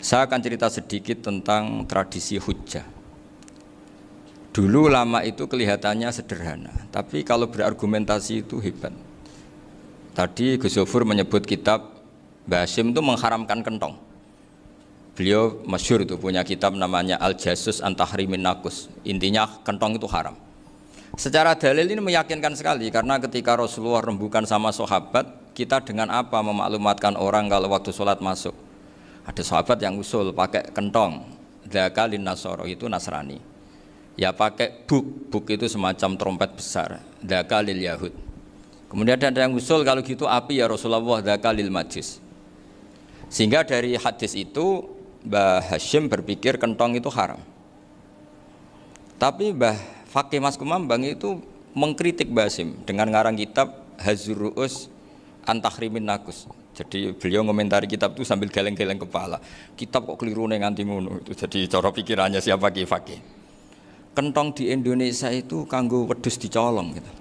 Saya akan cerita sedikit tentang tradisi hujjah. Dulu ulama itu kelihatannya sederhana, tapi kalau berargumentasi itu hebat. Tadi Gus Zofur menyebut kitab Mbah Hasyim itu mengharamkan kentong. Beliau masyhur itu punya kitab namanya Al-Jasus an Tahrimin Nakus. Intinya kentong itu haram. Secara dalil ini meyakinkan sekali karena ketika Rasulullah rembukan sama sahabat, kita dengan apa memaklumatkan orang kalau waktu sholat masuk? Ada sahabat yang usul pakai kentong, dzaka lin nasara, itu Nasrani. Ya pakai buk itu semacam trompet besar, dzaka lil yahud. Kemudian ada yang usul kalau gitu api ya Rasulullah, dzaka lil majus. Sehingga dari hadis itu Mbah Hasyim berpikir kentong itu haram. Tapi Mbah Fakih Mas Kumambang itu mengkritik Mbah Hasyim dengan ngarang kitab Hazur Ru'us an Tahrimin Nakus. Jadi beliau ngomentari kitab itu sambil geleng-geleng kepala. Kitab kok keliru nganti ngono itu. Jadi cara pikirannya siapa Ki Fakih. Kentong di Indonesia itu kanggo wedhus dicolong gitu.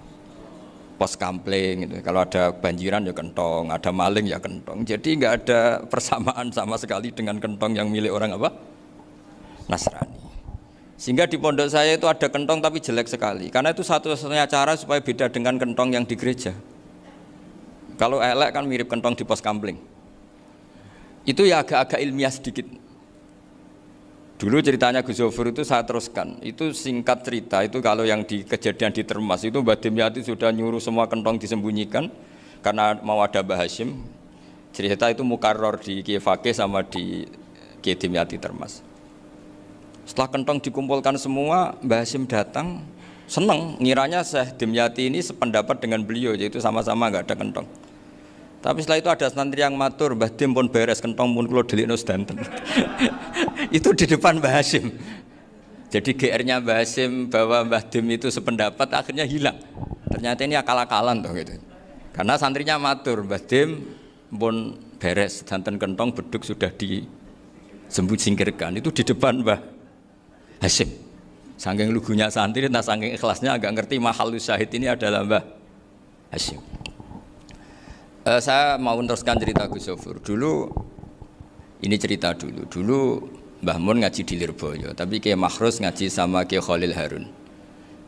Pos kampling gitu. Kalau ada banjiran ya kentong, ada maling ya kentong. Jadi enggak ada persamaan sama sekali dengan kentong yang milik orang apa? Nasrani. Sehingga di pondok saya itu ada kentong tapi jelek sekali. Karena itu satu-satunya cara supaya beda dengan kentong yang di gereja. Kalau elek kan mirip kentong di pos kampling. Itu ya agak-agak ilmiah sedikit. Dulu ceritanya Gus Zofur itu saya teruskan. Itu singkat cerita, itu kalau yang di kejadian di Termas itu Mbah Dimyati sudah nyuruh semua kentong disembunyikan karena mau ada Mbah Hasyim. Cerita itu mukarrar di Kiai Fakih sama di Kiai Dimyati Termas. Setelah kentong dikumpulkan semua, Mbah Hasyim datang, senang, ngiranya Syekh Dimyati ini sependapat dengan beliau, yaitu sama-sama enggak ada kentong. Tapi setelah itu ada santri yang matur, Mbah Dim pun beres kentong pun kula delikno sedanten. Itu di depan Mbah Hasyim. Jadi GR-nya Mbah Hasyim bahwa Mbah Dim itu sependapat akhirnya hilang. Ternyata ini akal-akalan toh gitu. Karena santrinya matur, Mbah Dim pun beres sedanten kentong beduk sudah disingkirkan. Itu di depan Mbah Hasyim. Saking lugunya santri, nah saking ikhlasnya agak ngerti mahalus syahid ini adalah Mbah Hasyim. Saya mau meneruskan cerita Gus Zofur. Dulu Mbah Mun ngaji di Lirboyo, tapi Kiai Makhrus ngaji sama Kiai Khalil Harun.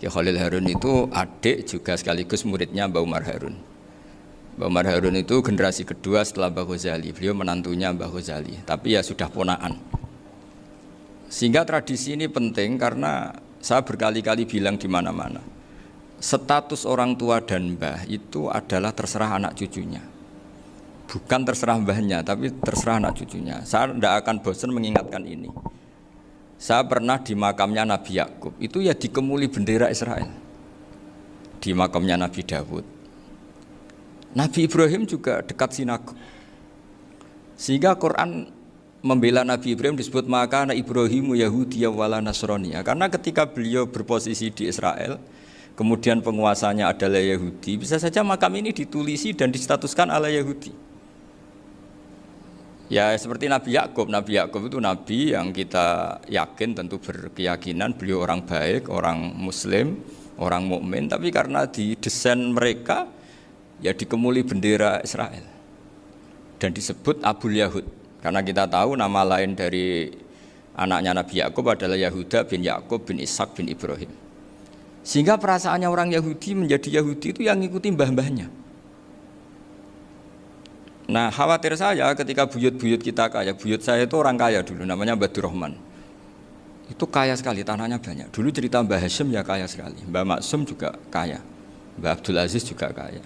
Kiai Khalil Harun itu adik juga sekaligus muridnya Mbah Umar Harun. Mbah Umar Harun itu generasi kedua setelah Mbah Ghazali. Beliau menantunya Mbah Ghazali, tapi ya sudah ponaan. Sehingga tradisi ini penting karena saya berkali-kali bilang di mana-mana. Status orang tua dan mbah itu adalah terserah anak cucunya. Bukan terserah mbahnya, tapi terserah anak cucunya. Saya tidak akan bosan mengingatkan ini. Saya pernah di makamnya Nabi Yakub, itu ya dikemuli bendera Israel. Di makamnya Nabi Dawud. Nabi Ibrahim juga dekat sinagog. Sehingga Quran membela Nabi Ibrahim disebut maka anak Ibrahimu Yahudiyya wala Nasraniyya. Karena ketika beliau berposisi di Israel, kemudian penguasanya adalah Yahudi, bisa saja makam ini ditulisi dan distatuskan ala Yahudi. Ya seperti Nabi Yakub itu nabi yang kita yakin tentu berkeyakinan beliau orang baik, orang muslim, orang mukmin, tapi karena di desain mereka ya dikemuli bendera Israel dan disebut Abul Yahud. Karena kita tahu nama lain dari anaknya Nabi Yakub adalah Yahuda bin Yakub bin Ishak bin Ibrahim. Sehingga perasaannya orang Yahudi menjadi Yahudi itu yang ngikuti mbah-mbahnya. Nah khawatir saya ketika buyut-buyut kita kaya, buyut saya itu orang kaya dulu, namanya Mbah Durrahman. Itu kaya sekali, tanahnya banyak. Dulu cerita Mbah Hasyim ya kaya sekali, Mbah Maksum juga kaya, Mbah Abdul Aziz juga kaya.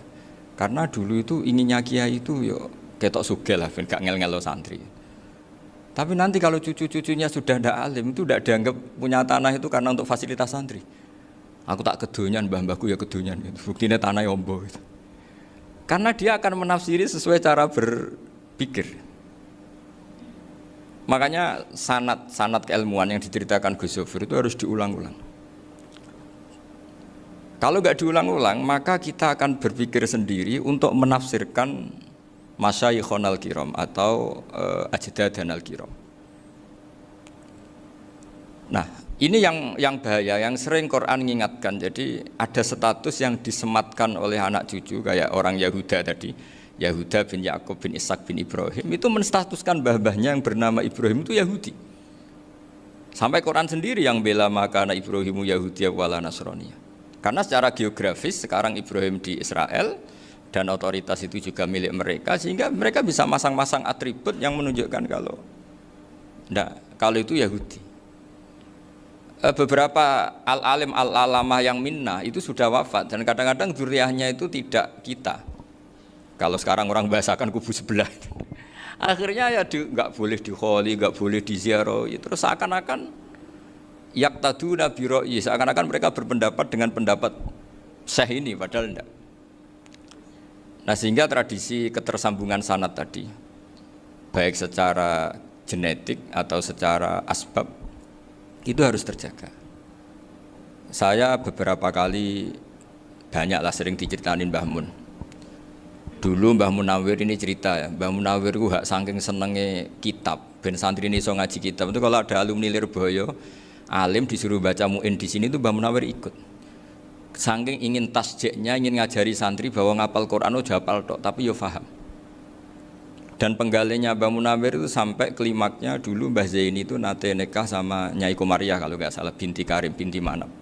Karena dulu itu inginnya kiai itu yo ketok sugih lah, ben gak ngel-ngelo santri. Tapi nanti kalau cucu-cucunya sudah ndak alim, itu ndak dianggap punya tanah itu karena untuk fasilitas santri. Aku tak kedonyan, mbah-mbahku ya kedonyan. Buktinya tanah yombo. Karena dia akan menafsiri sesuai cara berpikir. Makanya sanad keilmuan yang diceritakan Gus Zofur itu harus diulang-ulang. Kalau nggak diulang-ulang, maka kita akan berpikir sendiri untuk menafsirkan masyayikhon al-kiram atau ajdadan al-kiram. Nah, ini yang bahaya, yang sering Quran mengingatkan. Jadi ada status yang disematkan oleh anak cucu kayak orang Yahuda tadi, Yahuda bin Yakub bin Ishak bin Ibrahim itu menstatuskan mbah-mbahnya yang bernama Ibrahim itu Yahudi. Sampai Quran sendiri yang bela makana Ibrahimu Yahudiyah wala Nasraniyah. Karena secara geografis sekarang Ibrahim di Israel dan otoritas itu juga milik mereka, sehingga mereka bisa masang-masang atribut yang menunjukkan kalau itu Yahudi. Beberapa al-alim al-alamah yang minnah itu sudah wafat dan kadang-kadang dzurriyyahnya itu tidak kita. Kalau sekarang orang bahasakan kubu sebelah. Akhirnya ya nggak boleh dikholi, nggak boleh diziarah. Terus seakan-akan yaqtaduna bi ra'yi, seakan-akan mereka berpendapat dengan pendapat syekh ini, padahal enggak. Nah, sehingga tradisi ketersambungan sanad tadi, baik secara genetik atau secara asbab, itu harus terjaga. Saya beberapa kali banyaklah sering diceritain Mbah Mun. Dulu Mbah Munawir ini cerita ya, Mbah Munawir itu saking senenge kitab, ben santri ini iso ngaji kitab. Itu kalau ada alumni Lirboyo, alim disuruh baca muin di sini itu Mbah Munawir ikut. Saking ingin tasjiknya, ingin ngajari santri bahwa ngapal Quran udah hafal tok, tapi yo paham. Dan penggalinya Mbah Munawir itu sampai klimaknya dulu Mbah Zaini itu nate nikah sama Nyai Komariah kalau nggak salah, binti Karim, binti Manap.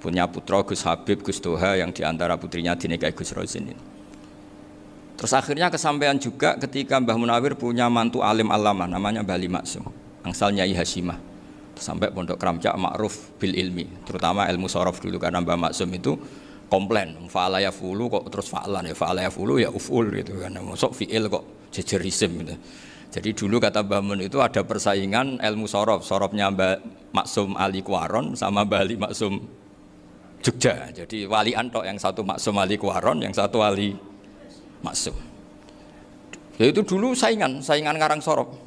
Punya putra Gus Habib, Gus Toha yang diantara putrinya dinikahi Gus Rosin ini. Terus akhirnya kesampaian juga ketika Mbah Munawir punya mantu alim alama namanya Mbah Ali Maksum, angsal Nyai Hasyimah. Sampai Pondok Kramcak ma'ruf bil ilmi, terutama ilmu sorof dulu karena Mbah Maksum itu komplain, fa'ala yafulu kok terus fa'alan ya, fa'ala yafulu ya uf'ul gitu kan, masuk fi'il kok jejer isim gitu. Jadi dulu kata Mbah Mun itu ada persaingan ilmu sorof, sorofnya Mbah Maksum Ali Kuaron sama Mbah Ali Maksum Jogja. Jadi wali antok, yang satu Maksum Ali Kuaron, yang satu Ali Maksum. Ya itu dulu saingan ngarang sorof.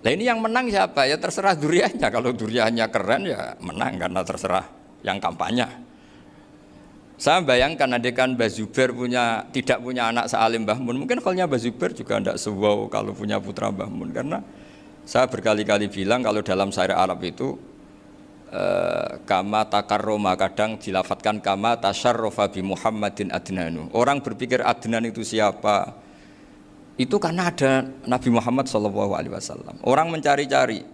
Nah ini yang menang siapa? Ya terserah dzurriyyahnya. Kalau dzurriyyahnya keren ya menang karena terserah yang kampanye. Saya bayangkan adekan Mbah Zubair tidak punya anak sealim Mbah Mun, mungkin kalau Mbah Zubair juga tidak sewow kalau punya putra Mbah Mun. Karena saya berkali-kali bilang kalau dalam syair Arab itu kama takarroma, kadang dilafatkan kama tasyarrofa bi Muhammadin adnanu. Orang berpikir Adnan itu siapa? Itu karena ada Nabi Muhammad SAW. Orang mencari-cari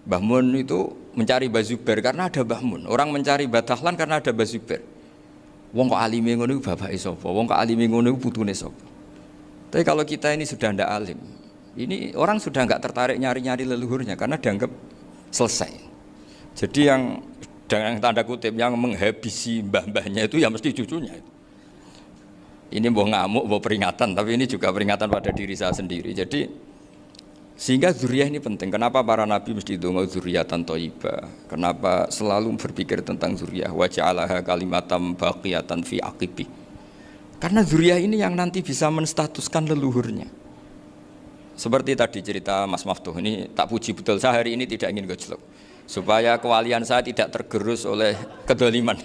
Mbah Mun itu mencari Mbah Zubair karena ada Mbah Mun. Orang mencari Mbah Dahlan karena ada Mbah Zubair. Wong kok alime ngono iku bapake sapa? Wong kok alime ngono iku putune sapa? Tapi kalau kita ini sudah ndak alim, ini orang sudah enggak tertarik nyari-nyari leluhurnya karena dianggap selesai. Jadi yang dengan tanda kutip yang menghabisi mbah-mbahnya itu ya mesti cucunya itu. Ini mau ngamuk, mau peringatan, tapi ini juga peringatan pada diri saya sendiri. Jadi sehingga dzurriyyah ini penting. Kenapa para nabi mesti donga dzurriyyatan thayyibah? Kenapa selalu berpikir tentang dzurriyyah? Wa ja'alaha kalimatam baqiyatan fi aqibi. Karena dzurriyyah ini yang nanti bisa menstatuskan leluhurnya. Seperti tadi cerita Mas Maftuh, ini tak puji betul, saya hari ini tidak ingin gojlok supaya kewalian saya tidak tergerus oleh kedoliman.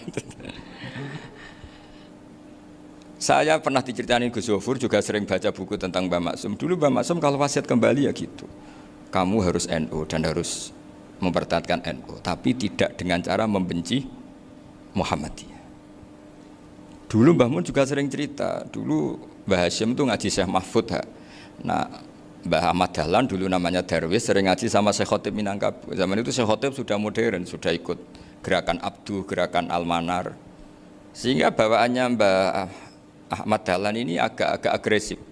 Saya pernah diceritain Gus Zofur, juga sering baca buku tentang Mbah Maksum. Dulu Mbah Maksum kalau wasiat kembali ya gitu, kamu harus NU dan harus mempertahankan NU, tapi tidak dengan cara membenci Muhammadiyah. Dulu Mbah Mun juga sering cerita, dulu Mbah Hasyim itu ngaji Syekh Mahfud. Nah, Mbah Ahmad Dahlan dulu namanya Darwis sering ngaji sama Syekh Khotib Minangkabau. Zaman itu Syekh Khotib sudah modern, sudah ikut gerakan Abdu, gerakan Almanar. Sehingga bawaannya Mbah Ahmad Dahlan ini agak agresif.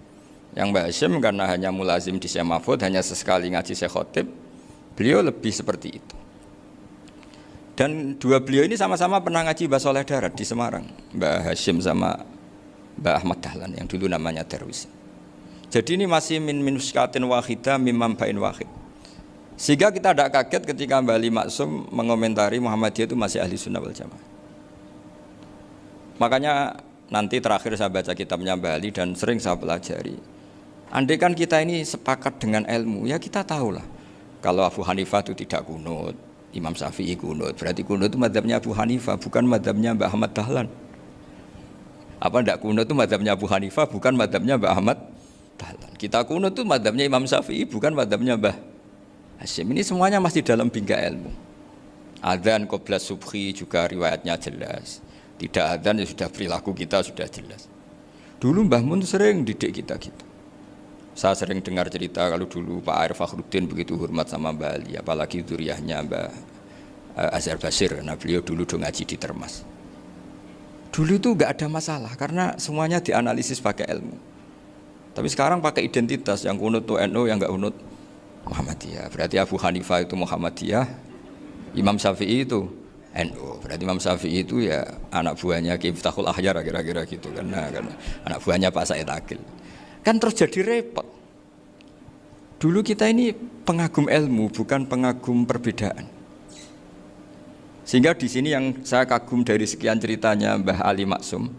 Yang Mbah Hasyim karena hanya mulazim di Syekh Mahfud, hanya sesekali ngaji Syekh Khotib, beliau lebih seperti itu. Dan dua beliau ini sama-sama pernah ngaji Mbah Soleh Darat di Semarang, Mbah Hasyim sama Mbah Ahmad Dahlan yang dulu namanya Darwis. Jadi ini masih min minuskatin wahidah mimam bain wahid. Sehingga kita tidak kaget ketika Mbah Ali Maksum mengomentari Muhammadiyah itu masih ahli sunnah wal jamaah. Makanya nanti terakhir saya baca kitabnya Mbah Ali dan sering saya pelajari. Andai kan kita ini sepakat dengan ilmu, ya kita tahulah. Kalau Abu Hanifah itu tidak kunut, Imam Syafi'i kunut, berarti kunut itu mazhabnya Abu Hanifah, bukan mazhabnya Mbah Ahmad Dahlan. Apa tidak kunut itu mazhabnya Abu Hanifah, bukan mazhabnya Mbah Ahmad Dahlan. Kita kunut itu mazhabnya Imam Syafi'i, bukan mazhabnya Mbah Hasyim. Ini semuanya masih dalam bingkai ilmu. Adzan qabla subhi juga riwayatnya jelas. Tidak adzan ya sudah perilaku kita sudah jelas. Dulu Mbah Mun sering didik kita gitu. Saya sering dengar cerita kalau dulu Pak Arif Fakhruddin begitu hormat sama Mbah Ali, apalagi duriahnya Mbah Azhar Basir, karena beliau dulu do ngaji di Termas. Dulu itu nggak ada masalah karena semuanya dianalisis pakai ilmu. Tapi sekarang pakai identitas, yang unut tuh NU, yang nggak unut Muhammadiyah. Berarti Abu Hanifah itu Muhammadiyah, Imam Syafi'i itu NU. Berarti Imam Syafi'i itu ya anak buahnya Ki Miftahul Ahyar kira-kira gitu kan anak buahnya Pak Said Akil. Kan terus jadi repot. Dulu kita ini pengagum ilmu, bukan pengagum perbedaan. Sehingga di sini yang saya kagum dari sekian ceritanya Mbah Ali Maksum,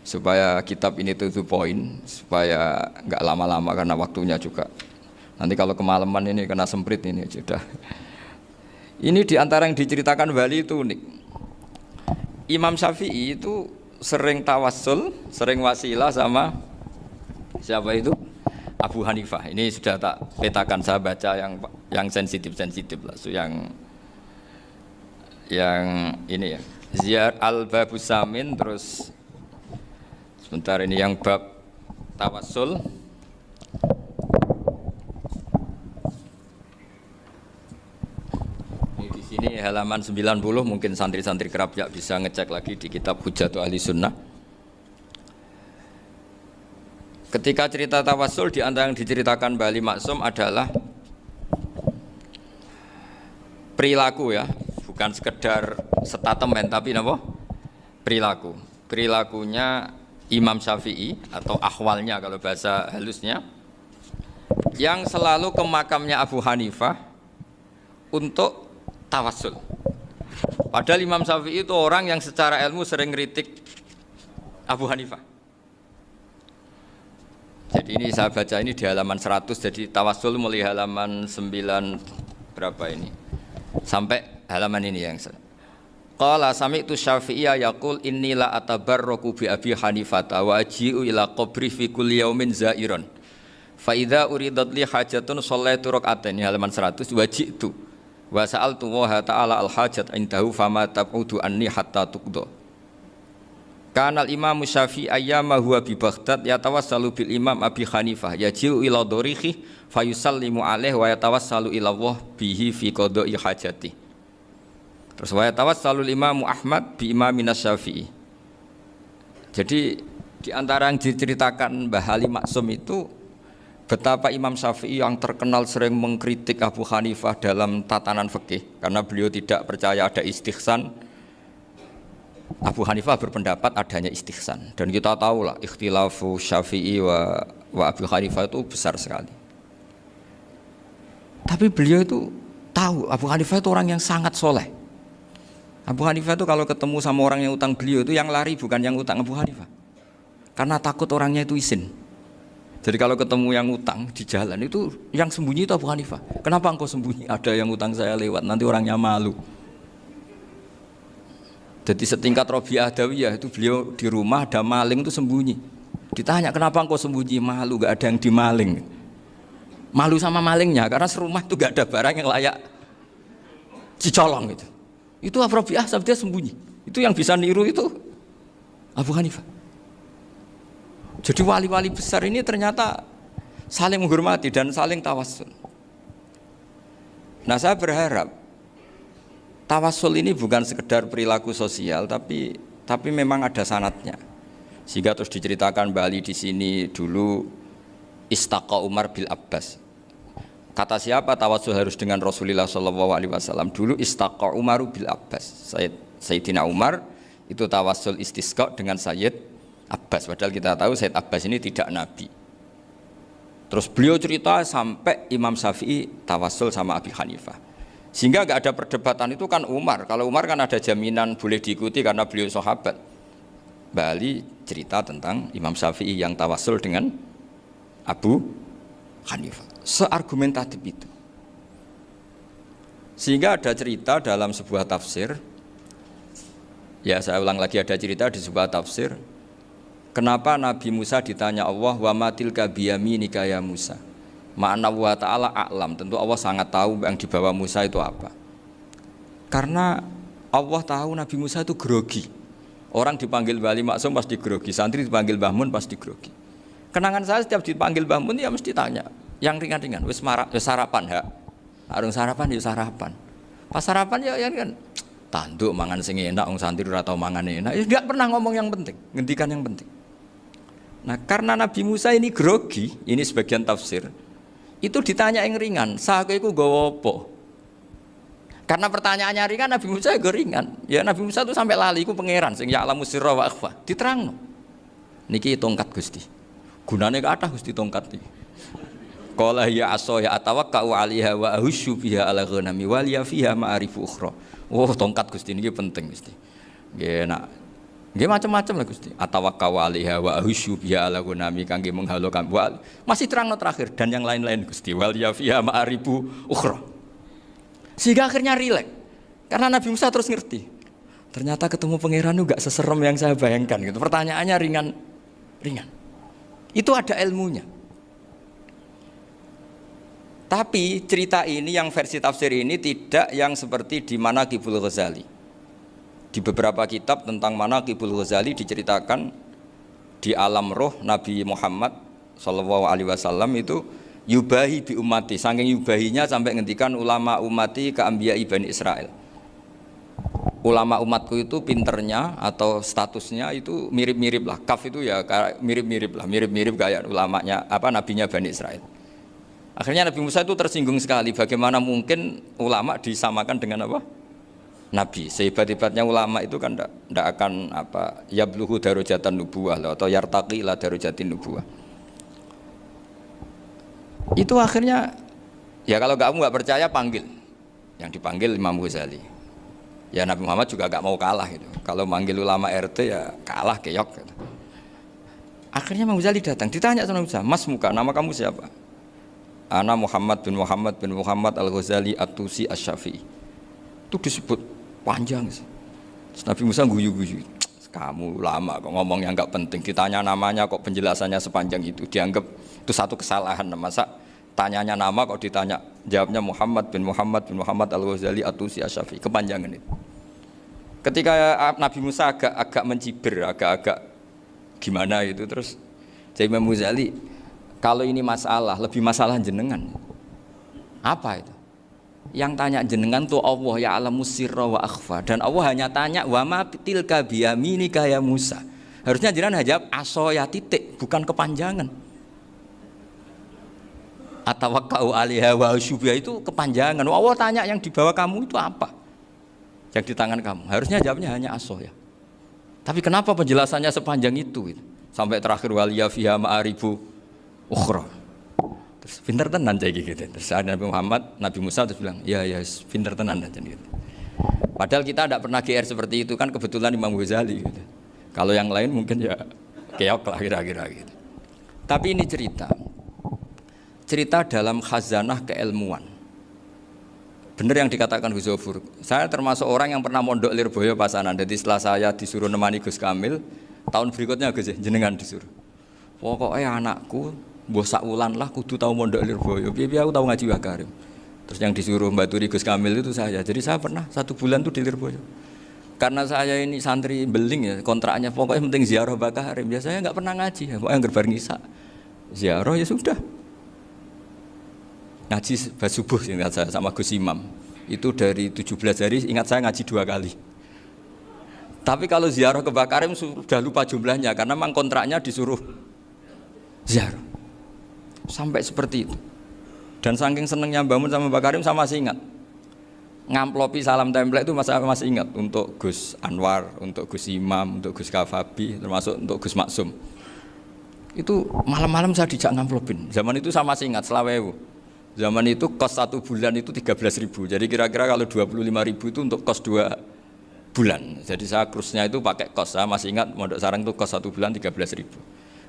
supaya kitab ini to the point, supaya nggak lama-lama karena waktunya juga. Nanti kalau kemalaman ini kena semprit ini sudah. Ini diantara yang diceritakan Bali itu unik. Imam Syafi'i itu sering tawassul, sering wasilah sama siapa itu? Abu Hanifah. Ini sudah tak petakan, saya baca yang sensitif lah, so yang ini ya. Ziyar al-Babus Samin, terus sebentar ini yang bab tawassul. Ini halaman 90, mungkin santri-santri kerap ya bisa ngecek lagi di kitab Hujatul Ahli Sunnah. Ketika cerita tawassul, di antara yang diceritakan Mbah Ali Maksum adalah perilaku ya, bukan sekedar statement tapi apa? Perilaku. Perilakunya Imam Syafi'i atau ahwalnya kalau bahasa halusnya, yang selalu ke makamnya Abu Hanifah untuk tawassul. Padahal Imam Syafi'i itu orang yang secara ilmu sering kritik Abu Hanifah. Jadi ini saya baca ini di halaman 100, jadi tawassul mulai halaman 9 berapa ini sampai halaman ini yang qala sami'tu Syafi'iyya yaqul inni la atabarraku bi Abi Hanifah wa aji'u ila qabri fi kulli yaumin za'iran fa idza uridat li hajatun shallaitu rak'atain, halaman 100, waji'tu wa sa'altu wa ta'ala al hajat indahu fama tab'udu anni hatta tuqda. Kanal Imam Syafi'i ayyama huwa bi Baghdad yatawassalu bil Imam Abi Hanifah yaji'u ila dorihi fayusallimu alaihi wa yatawassalu ila Allah bihi fi qada'i hajati. Terus wa yatawassalu Imam Ahmad bi Imamin Syafi'i. Jadi di antara yang diceritakan Mbah Ali Maksum itu betapa Imam Syafi'i yang terkenal sering mengkritik Abu Hanifah dalam tatanan fikih karena beliau tidak percaya ada istihsan. Abu Hanifah berpendapat adanya istihsan, dan kita tahu lah ikhtilafu Syafi'i wa Abu Hanifah itu besar sekali. Tapi beliau itu tahu Abu Hanifah itu orang yang sangat soleh. Abu Hanifah itu kalau ketemu sama orang yang utang beliau itu yang lari bukan yang utang Abu Hanifah, karena takut orangnya itu izin. Jadi kalau ketemu yang utang di jalan itu yang sembunyi itu Abu Hanifah. Kenapa engkau sembunyi? Ada yang utang saya lewat, nanti orangnya malu. Jadi setingkat Robi'ah Adawiyah itu beliau di rumah ada maling itu sembunyi. Ditanya kenapa engkau sembunyi? Malu, gak ada yang dimaling. Malu sama malingnya karena serumah itu gak ada barang yang layak dicolong itu. Itu Robi'ah dia sembunyi. Itu yang bisa niru itu Abu Hanifah. Jadi wali-wali besar ini ternyata saling menghormati dan saling tawassul. Nah saya berharap tawassul ini bukan sekedar perilaku sosial, tapi memang ada sanatnya. Sehingga terus diceritakan Bali di sini dulu istaqa Umar bil Abbas. Kata siapa tawassul harus dengan Rasulullah SAW? Dulu istaqa Umar bil Abbas. Sayyidina Umar itu tawassul istisqa dengan Sayyid Abbas. Padahal kita tahu Sayyid Abbas ini tidak nabi. Terus beliau cerita sampai Imam Syafi'i tawassul sama Abi Hanifah. Sehingga nggak ada perdebatan itu kan Umar. Kalau Umar kan ada jaminan boleh diikuti karena beliau sahabat. Bali cerita tentang Imam Syafi'i yang tawassul dengan Abu Hanifah. Seargumentatif itu. Sehingga ada cerita dalam sebuah tafsir. Ya saya ulang lagi, ada cerita di sebuah tafsir. Kenapa Nabi Musa ditanya Allah wa matilka biyaminika ya Musa? Ma'ana wa ta'ala a'lam, tentu Allah sangat tahu yang dibawa Musa itu apa. Karena Allah tahu Nabi Musa itu grogi. Orang dipanggil Wali Maksum pasti grogi, santri dipanggil Mbah Mun pasti grogi. Kenangan saya setiap dipanggil Mbah Mun ya mesti tanya, yang ringan-ringan, wis sarapan ha. Arung sarapan ya sarapan. Pas sarapan ya kan tanduk mangan sing enak, wong santri ora tau mangan enak. Ya enggak pernah ngomong yang penting, ngendikan yang penting. Nah, karena Nabi Musa ini grogi, ini sebagian tafsir. Itu ditanya yang ringan, "Sake iku nggawa apa?" Karena pertanyaannya ringan, Nabi Musa juga ringan. Ya Nabi Musa itu sampai lali iku pangeran sing ya'lamu sirra wa akhfa. Diterangno. Niki tongkat Gusti. Gunane kathah Gusti tongkat iki. Qala ya aso ya atawakkau 'alaiha wa ahusyu biha 'ala ghanami wal ya fiha ma'arifu ukhra. Oh, tongkat Gusti niki penting Gusti. Nggih nak nggih macam-macam lah Gusti. Atawakkau 'alaiha wa ahusyu biha 'ala ghanami kangge menghalo kambal. Masih terangno terakhir dan yang lain-lain Gusti. Wal ya fiha ma'arifu ukhra. Sehingga akhirnya rileks. Karena Nabi Musa terus ngerti. Ternyata ketemu pangeran itu gak seserem yang saya bayangkan gitu. Pertanyaannya ringan. Itu ada ilmunya. Tapi cerita ini yang versi tafsir ini tidak yang seperti di Manaqibul Ghazali. Di beberapa kitab tentang Manaqibul Ghazali diceritakan di alam roh Nabi Muhammad SAW itu yubahi bi ummati, saking yubahinya sampai ngendikan ulama ummati ke anbiya Bani Israel. Ulama umatku itu pinternya atau statusnya itu mirip-mirip lah. Kaf itu ya mirip-mirip lah, mirip-mirip kayak ulamanya nabinya Bani Israel. Akhirnya Nabi Musa itu tersinggung sekali, bagaimana mungkin ulama disamakan dengan apa? Nabi. Sehebat-hebatnya ulama itu kan tidak akan yabluhu darajatan nubuwah atau yartaqi ila darajatin nubuwah. Itu akhirnya ya kalau kamu nggak percaya panggil, yang dipanggil Imam Ghazali. Ya Nabi Muhammad juga nggak mau kalah gitu. Kalau manggil ulama RT ya kalah keok. Gitu. Akhirnya Imam Ghazali datang, ditanya sama Musa, "Mas Muka, nama kamu siapa?" "Ana Muhammad bin Muhammad Al-Ghazali At-Tusi Asy-Syafi'i." Itu disebut panjang. Terus Nabi Musa guyu-guyu. "Kamu lama kok ngomong yang nggak penting, ditanya namanya kok penjelasannya sepanjang itu, dianggap itu satu kesalahan. Masa tanyanya nama kok ditanya jawabnya Muhammad bin Muhammad Al-Ghazali At-Tusi Asy-Syafi'i, kepanjangan itu." Ketika Nabi Musa agak mencibir, agak gimana itu, terus jadi Imam Ghazali, "Kalau ini masalah, lebih masalah jenengan." "Apa itu?" "Yang tanya jenengan tuh Allah ya alamu sirra wa akhfa, dan Allah hanya tanya wa ma tilka biyaminika ya Musa." Harusnya jenengan jawab aso ya titik, bukan kepanjangan. Atawakkau 'alaiha wa syubha itu kepanjangan. Allah tanya yang di bawah kamu itu apa? Yang di tangan kamu. Harusnya jawabnya hanya aso ya. Tapi kenapa penjelasannya sepanjang itu? Sampai terakhir waliya fiha ma'aribu ukhra. Terus pinter tenan kayak gitu. Terus ada Nabi Musa terus bilang, "Ya pinter tenan aja gitu." Padahal kita tidak pernah GR seperti itu kan, kebetulan Imam Ghazali gitu. Kalau yang lain mungkin ya keok lah kira-kira gitu. Tapi ini cerita dalam khazanah keilmuan. Benar yang dikatakan Gus Zofur. Saya termasuk orang yang pernah mondok Lirboyo Pasanan. Jadi setelah saya disuruh nemani Gus Kamil, tahun berikutnya Gus jenengan disuruh. Pokoknya anakku mbah sak wulan lah kudu tahu mondok Lirboyo. Piye aku tahu ngaji Wakarim. Terus yang disuruh mbaturi Gus Kamil itu saya. Jadi saya pernah 1 bulan tuh di Lirboyo. Karena saya ini santri beling ya, kontraknya pokoknya penting ziarah Bakarim. Biasanya nggak pernah ngaji, ya. Pokoknya gerbar ngisa. Ziarah ya sudah. Ngaji subuh ingat saya sama Gus Imam. Itu dari 17 hari ingat saya ngaji 2 kali. Tapi kalau ziarah ke Bakarim sudah lupa jumlahnya karena memang kontraknya disuruh ziarah. Sampai seperti itu. Dan saking senengnya bangun sama Bakarim saya masih ingat. Ngamplopi salam template itu masih ingat untuk Gus Anwar, untuk Gus Imam, untuk Gus Kafabi, termasuk untuk Gus Maksum. Itu malam-malam saya dijak ngamplopin. Zaman itu saya masih ingat selawewu. Zaman itu kos 1 bulan itu 13.000. Jadi kira-kira kalau 25.000 itu untuk kos 2 bulan. Jadi saya krusnya itu pakai kos. Saya masih ingat Mondok Sarang itu kos 1 bulan 13.000.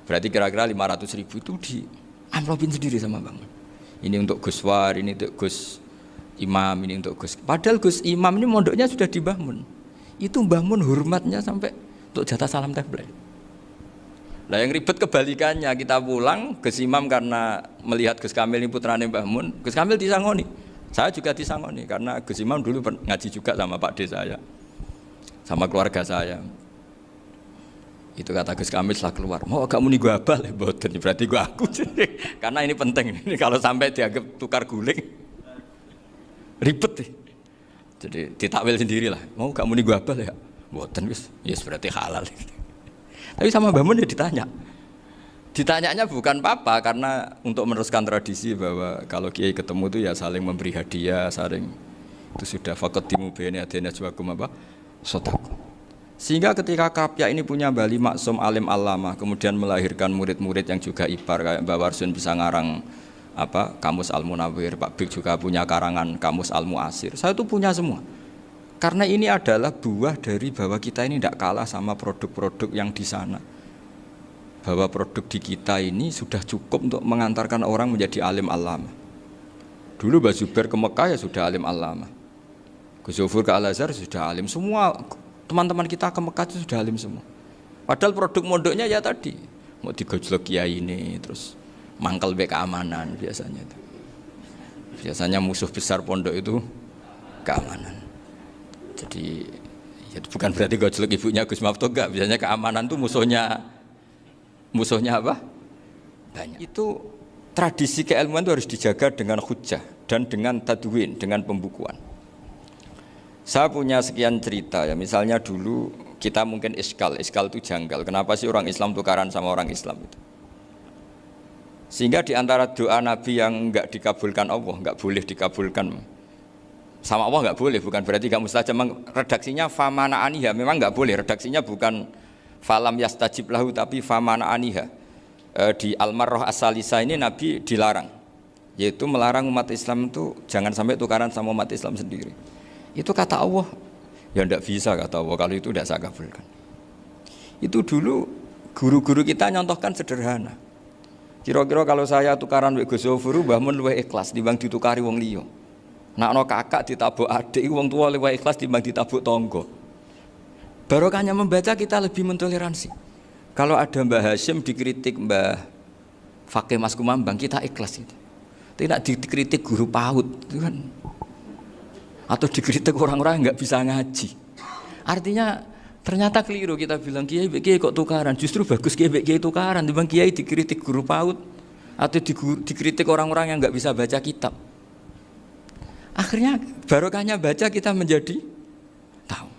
Berarti kira-kira 500.000 itu di amplopin sendiri sama Bang. Ini untuk Gus War, ini untuk Gus Imam, ini untuk Gus. Padahal Gus Imam ini mondoknya sudah di Mbah Mun. Itu Mbah Mun hormatnya sampai untuk jatah salam template. Nah yang ribet kebalikannya, kita pulang Gus Imam karena melihat Gus Kamil ini putrane Mbah Mun, Gus Kamil disangoni. Saya juga disangoni karena Gus Imam dulu ngaji juga sama Pak D saya, sama keluarga saya. Itu kata Gus Kamil setelah keluar, mau agak muni gua abal, boten berarti gua aku. Karena ini penting, ini kalau sampai dianggap tukar guling, ribet nih. Jadi ditakwil sendirilah, mau agak muni gua abal ya, boten yes berarti halal. Tapi sama Mbah Mun ya ditanya. Ditanyanya bukan apa karena untuk meneruskan tradisi bahwa kalau kiai ketemu itu ya saling memberi hadiah, saling itu sudah faqaddimu baina adena juakum apa? Sedekah. Sehingga ketika Kapya ini punya Bali Maksum alim alama, kemudian melahirkan murid-murid yang juga ipar kayak Mbak Warsun bisa ngarang apa Kamus Al Munawwir, Pak Bik juga punya karangan Kamus Al Muasir. Saya itu punya semua. Karena ini adalah buah dari bahwa kita ini tidak kalah sama produk-produk yang di sana. Bahwa produk di kita ini sudah cukup untuk mengantarkan orang menjadi alim alama. Dulu Mbak Zubair ke Mekah ya sudah alim alama. Gus Zufur ke Al-Azhar sudah alim semua. Teman-teman kita ke Mekah itu sudah alim semua. Padahal produk mondoknya ya tadi mau digojlok kiai ini, terus mangkel be keamanan biasanya itu. Biasanya musuh besar pondok itu keamanan. Jadi ya bukan berarti gojlok ibunya Gus Maftuh enggak. Biasanya keamanan itu musuhnya apa? Banyak. Itu tradisi keilmuan itu harus dijaga dengan hujjah dan dengan tadwin, dengan pembukuan. Saya punya sekian cerita ya, misalnya dulu kita mungkin iskal itu janggal. Kenapa sih orang Islam tukaran sama orang Islam itu? Sehingga di antara doa Nabi yang enggak dikabulkan Allah, enggak boleh dikabulkan sama Allah enggak boleh, bukan berarti enggak mustajab. Redaksinya famana aniha, memang enggak boleh. Redaksinya bukan falam yastajib lahu tapi famana aniha. Di Al-Marrah As-Salisa ini Nabi dilarang, yaitu melarang umat Islam itu jangan sampai tukaran sama umat Islam sendiri. Itu kata Allah, ya tidak bisa kata Allah, kalau itu tidak saya kabulkan. Itu dulu guru-guru kita nyontohkan sederhana. Kira-kira kalau saya tukaran wek Gus Zofuru, Mbah Mun luwih ikhlas dibanding ditukari wong liya. Nakno kakak ditabuk adik, wong tua luwih ikhlas dibanding ditabuk tangga. Barokahnya membaca kita lebih mentoleransi. Kalau ada Mbah Hashim dikritik Mbah Fakih Mas Kumambang, kita ikhlas itu. Tidak dikritik guru PAUD, itu kan. Atau dikritik orang-orang yang nggak bisa ngaji. Artinya ternyata keliru kita bilang kiai kok tukaran. Justru bagus kiai tukaran. Dibanding kiai dikritik guru PAUD atau dikritik orang-orang yang nggak bisa baca kitab. Akhirnya barokahnya baca kita menjadi tahu.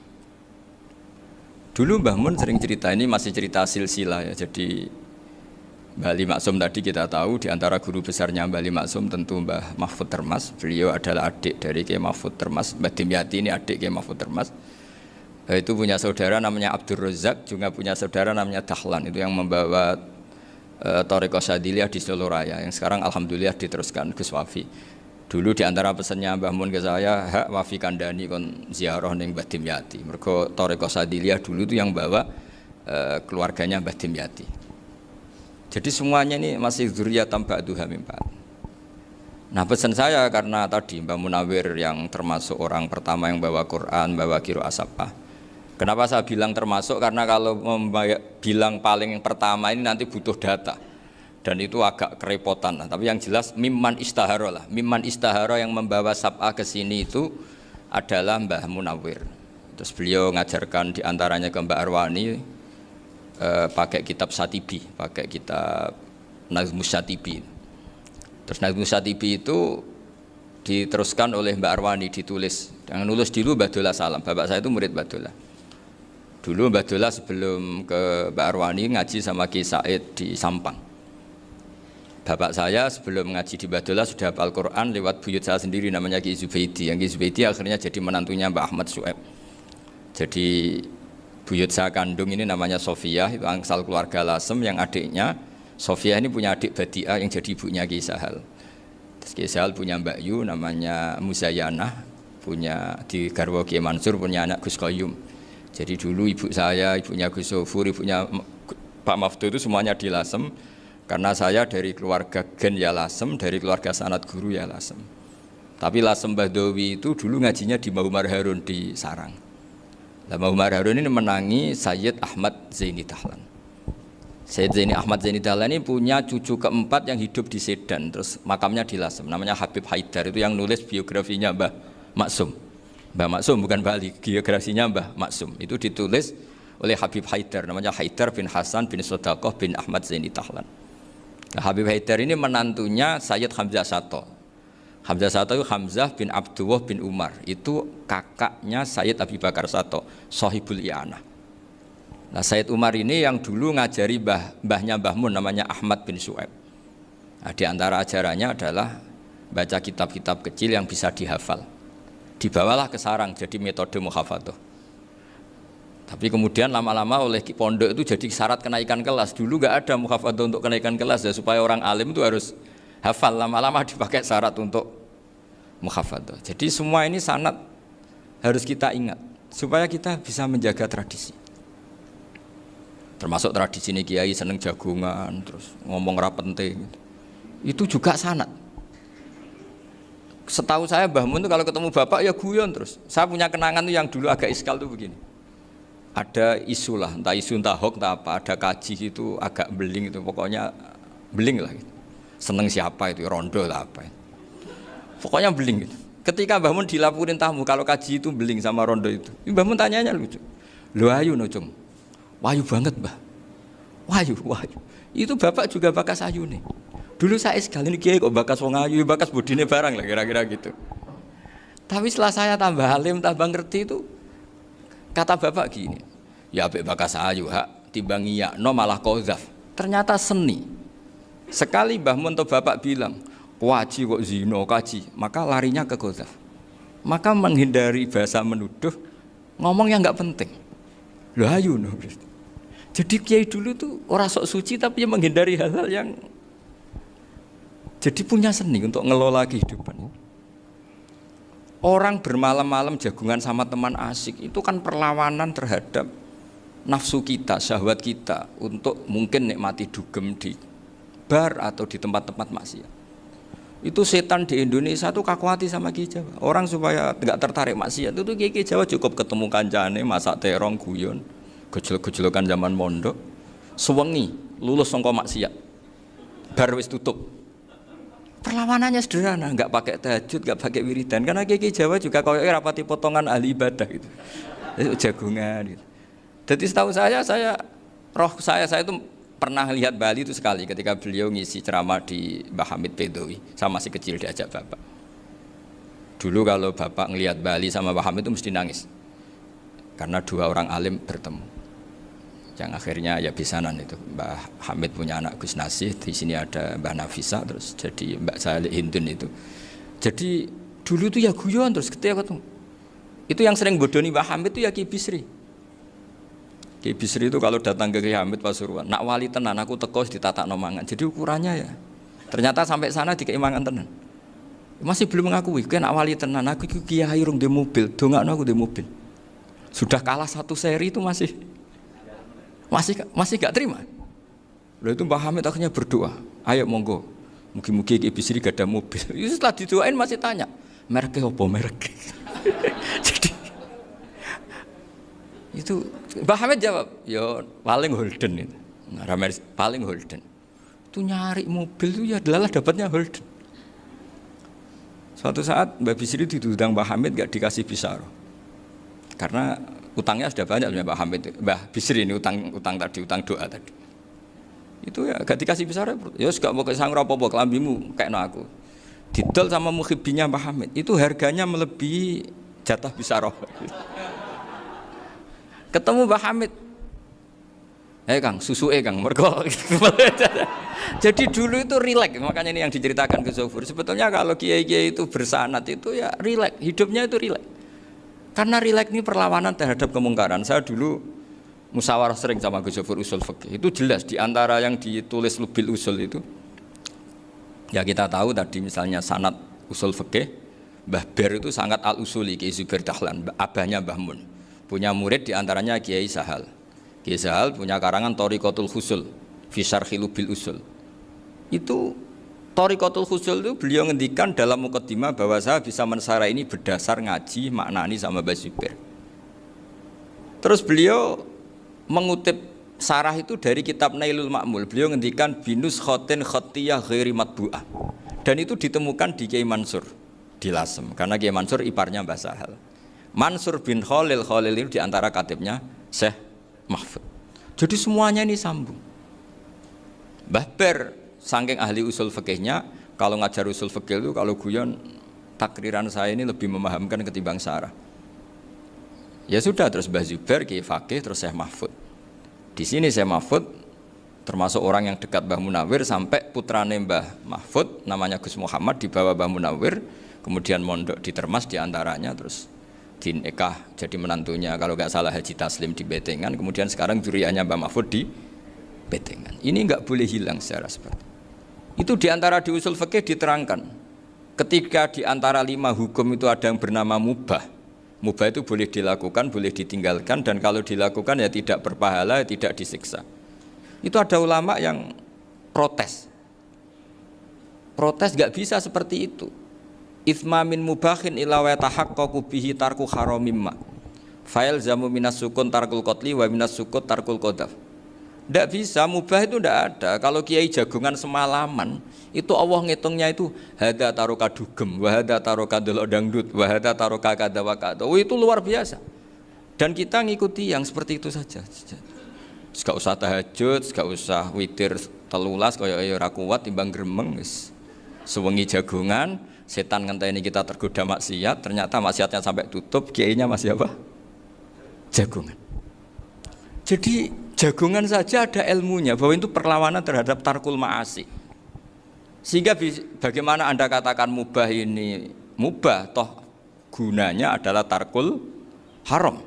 Dulu Mbah Mun sering cerita, ini masih cerita silsilah ya. Jadi Mbah Ali Maksum tadi kita tahu di antara guru besarnya Mbah Ali Maksum tentu Mbah Mahfud Termas. Beliau adalah adik dari Kiai Mahfud Termas. Mbah Dimyati ini adik Kiai Mahfud Termas. Itu punya saudara namanya Abdur Razak, juga punya saudara namanya Dahlan. Itu yang membawa Thariqah Syadziliyah di Solo Raya yang sekarang alhamdulillah diteruskan Gus Wafi. Dulu di antara pesannya Mbah Mun ke saya, hak Wafi kandani kon ziarah ning Mbah Dimyati. Mergo Thariqah Syadziliyah dulu itu yang bawa keluarganya Mbah Dimyati. Jadi semuanya ini masih dzurriyyatan ba'duha min ba'd. Nah pesan saya karena tadi Mbah Munawwir yang termasuk orang pertama yang bawa Quran, bawa qiraah sab'ah. Kenapa saya bilang termasuk? Karena kalau bilang paling pertama ini nanti butuh data. Dan itu agak kerepotan lah. Tapi yang jelas mimman istahara lah. Mimman istahara yang membawa sab'ah ke sini itu adalah Mbah Munawwir. Terus beliau ngajarkan diantaranya ke Mbak Arwani, pakai kitab Satibi, pakai kitab Nazmus Satibi. Terus Nazmus Satibi itu diteruskan oleh Mbak Arwani, ditulis. Yang nulis dulu Mbak Dola Salam, bapak saya itu murid Mbak Dola. Dulu Mbak Dola sebelum ke Mbak Arwani ngaji sama Ki Said di Sampang. Bapak saya sebelum ngaji di Mbak Dola sudah hafal Quran lewat buyut saya sendiri namanya Ki Zubaidi. Yang Ki Zubaidi akhirnya jadi menantunya Mbak Ahmad Su'eb. Jadi buyut saya kandung ini namanya Sofia, itu angsal keluarga Lasem, yang adiknya Sofia ini punya adik Badi'ah yang jadi ibunya Ki Sahal. Terus Ki Sahal punya Mbak Yu namanya Muzayanah, punya di garwa Ki Mansur punya anak Gus Qayyum. Jadi dulu ibu saya, ibunya Gus Sofur, ibunya Pak Maftuh itu semuanya di Lasem. Karena saya dari keluarga Gen ya Lasem, dari keluarga sanad guru ya Lasem. Tapi Lasem Bahdawi itu dulu ngajinya di Mbah Umar Harun di Sarang. Mbah Umar Harun ini menangi Sayyid Ahmad Zaini Dahlan. Sayyid Zaini Ahmad Zaini Dahlan ini punya cucu keempat yang hidup di Sedan, terus makamnya di Lasem, namanya Habib Haidar, itu yang nulis biografinya Mbah Maksum. Mbah Maksum bukan Bali, biografinya Mbah Maksum. Itu ditulis oleh Habib Haidar, namanya Haidar bin Hasan bin Sodaqoh bin Ahmad Zaini Tahlan. Nah, Habib Haidar ini menantunya Sayyid Hamzah Sato. Hamzah Sato itu Hamzah bin Abdullah bin Umar, itu kakaknya Sayyid Abi Bakar Sato, Sohibul I'anah. Nah, Sayyid Umar ini yang dulu ngajari mbahnya Mbah Mun namanya Ahmad bin Su'aib. Nah, di antara ajarannya adalah baca kitab-kitab kecil yang bisa dihafal. Dibawalah ke sarang jadi metode muhafadzah. Tapi kemudian lama-lama oleh pondok itu jadi syarat kenaikan kelas. Dulu nggak ada muhafadzah untuk kenaikan kelas ya, supaya orang alim itu harus hafal. Lama-lama dipakai syarat untuk muhafadzah. Jadi semua ini sanad harus kita ingat supaya kita bisa menjaga tradisi. Termasuk tradisi ini kiai seneng jagungan, terus ngomong ra penting. Itu juga sanad. Setahu saya Mbah Mun itu kalau ketemu bapak ya guyon terus. Saya punya kenangan tuh yang dulu agak iskal tuh begini. Ada isu lah, entah isu entah hoax entah apa, ada kaji itu agak beling itu, pokoknya beling lah gitu. Seneng siapa itu, rondo lah apa. Pokoknya beling gitu. Ketika Mbah Mun dilaporin tamu kalau kaji itu beling sama rondo itu. Mbah Mun tanyanya lucu. Lho ayu no cung. Wayu banget Mbah. Wayu. Itu bapak juga bakas ayu nih. Dulu saya sekali ini kiai kok bakas wong ayu, bakas bodine barang lah kira-kira gitu. Tapi setelah saya tambah alim, tambah ngerti itu, kata bapak gini, ya abek bakas ayu hak, timbang iya, no malah kozaf. Ternyata seni. Sekali Mbah Mun atau bapak bilang, waji kok zino kaji, maka larinya ke kozaf. Maka menghindari bahasa menuduh, ngomong yang nggak penting. Loh ayu no. Jadi kiai dulu tuh orang sok suci tapi menghindari hal-hal yang jadi punya seni untuk ngelola kehidupan. Orang bermalam-malam jagungan sama teman asik itu kan perlawanan terhadap nafsu kita, syahwat kita untuk mungkin nikmati dugem di bar atau di tempat-tempat maksiat. Itu setan di Indonesia tuh kakuati sama Kiai Jawa. Orang supaya tidak tertarik maksiat itu Kiai Jawa cukup ketemu kancane masak terong guyon, gejolak-gejolokan zaman mondok, sewengi lulus sangka maksiat. Bar wis tutup. Perlawanannya sederhana, nggak pakai tahajud, nggak pakai wiridan, karena Kiai Jawa juga kalau rapati potongan ahli ibadah gitu, jagungan gitu. Jadi setahu saya itu pernah lihat Bali itu sekali ketika beliau ngisi ceramah di Mbah Hamid Bedowi, sama masih kecil diajak bapak. Dulu kalau bapak ngelihat Bali sama Mbah Hamid itu mesti nangis, karena dua orang alim bertemu. Yang akhirnya ya bisanan itu Mbah Hamid punya anak Gus Nasih, di sini ada Mbah Nafisa, terus jadi Mbak Salih Hindun itu. Jadi dulu itu ya guyon terus ketika ketemu. Itu yang sering bodoni Mbah Hamid itu ya Ki Bisri. Ki Bisri itu kalau datang ke Ki Hamid Pasuruan, nak wali tenan aku teko ditata nomangan. Jadi ukurannya ya. Ternyata sampai sana di keimangan tenan. Masih belum mengakui, kan nak wali tenan aku kiai rung di mobil, dongakno aku di mobil. Sudah kalah satu seri itu masih gak terima. Lalu itu Mbah Hamid akhirnya berdoa, ayo monggo, mungkin-mungkin Ki Bisri gak ada mobil. Itu setelah didoain masih tanya, mereknya apa merek? Jadi itu Mbah Hamid jawab, ya paling Holden itu, paling Holden. Itu nyari mobil itu ya adalah dapatnya Holden. Suatu saat Mbah Bisri diundang Mbah Hamid gak dikasih bisaroh, karena utangnya sudah banyak Mbah Hamid, Mbah Bisri ini utang doa tadi. Itu ya gak dikasih besar ya gak mau kesang apa-apa kelambimu kayak aku. Didol sama muhibbinya Mbah Hamid. Itu harganya melebihi jatah bisaroh. Ketemu Mbah Hamid. Kang, susu Kang, mergo. Jadi dulu itu rileks, makanya ini yang diceritakan ke Zofur. Sebetulnya kalau kiai-kiai itu bersanad itu ya rileks, hidupnya itu rileks. Karena rileks ini perlawanan terhadap kemungkaran. Saya dulu musyawarah sering sama Gus Zofur usul fikih. Itu jelas di antara yang ditulis Lubil Usul itu. Ya kita tahu tadi misalnya sanad usul fikih, Mbah Ber itu sangat al-usuli Kiai Zubair Dahlan, abahnya Mbah Mun. Punya murid di antaranya Kiai Sahal. Kiai Sahal punya karangan Thariqatul Husul fi Syarhi Lubil Usul. Itu Thariqatul Husul itu beliau ngendikan dalam mukaddimah bahwa saya bisa mensarah ini berdasar ngaji maknani sama Mbah Zubair. Terus beliau mengutip sarah itu dari kitab Nailul Ma'mul. Beliau ngendikan binus khotin khotiyah ghairi matbu'ah. Dan itu ditemukan di Kiai Mansur di Lasem, karena Kiai Mansur iparnya Mbah Sahal. Mansur bin Khalil ini diantara katibnya Syekh mahfud. Jadi semuanya ini sambung. Mbah Ber saking ahli usul fikihnya, kalau ngajar usul fikih itu kalau guyon takriran saya ini lebih memahamkan ketimbang Sarah. Ya sudah, terus Mbah Zubair Kiai Fakih, terus Syekh Mahfud. Di sini Syekh Mahfud termasuk orang yang dekat Mbah Munawir sampai putrane Mbah Mahfud namanya Gus Muhammad dibawa Mbah Munawir, kemudian mondok di Termas diantaranya, terus dinikah jadi menantunya kalau nggak salah Haji Taslim di Betengan, kemudian sekarang juriahnya Mbah Mahfud di Betengan. Ini nggak boleh hilang secara seperti itu. Diantara di usul fikih diterangkan, ketika diantara 5 hukum itu ada yang bernama mubah. Mubah itu boleh dilakukan, boleh ditinggalkan, dan kalau dilakukan ya tidak berpahala, tidak disiksa. Itu ada ulama yang protes. Protes nggak bisa seperti itu. Itsma min mubahin ila wa tahaqqaqu bihi tarku haramimma. Fa'il zamu minas sukun tarkul qatli wa minas sukut tarkul qadaf. Tidak bisa, mubah itu tidak ada. Kalau kiai jagungan semalaman, itu Allah ngitungnya itu hada taroka dugem, wahada taroka delok dangdut, wahada taroka kada wakada. Oh, itu luar biasa. Dan kita ngikuti yang seperti itu saja. Gak usah tahajud, gak usah witir telulas, kaya ora kuat timbang gremeng. Sewengi jagungan, setan ngenteni kita tergoda maksiat, ternyata maksiatnya sampai tutup, kiainya masih apa? Jagungan. Jadi jagungan saja ada ilmunya bahwa itu perlawanan terhadap tarkul ma'asi. Sehingga bagaimana Anda katakan mubah ini mubah, toh gunanya adalah tarkul haram.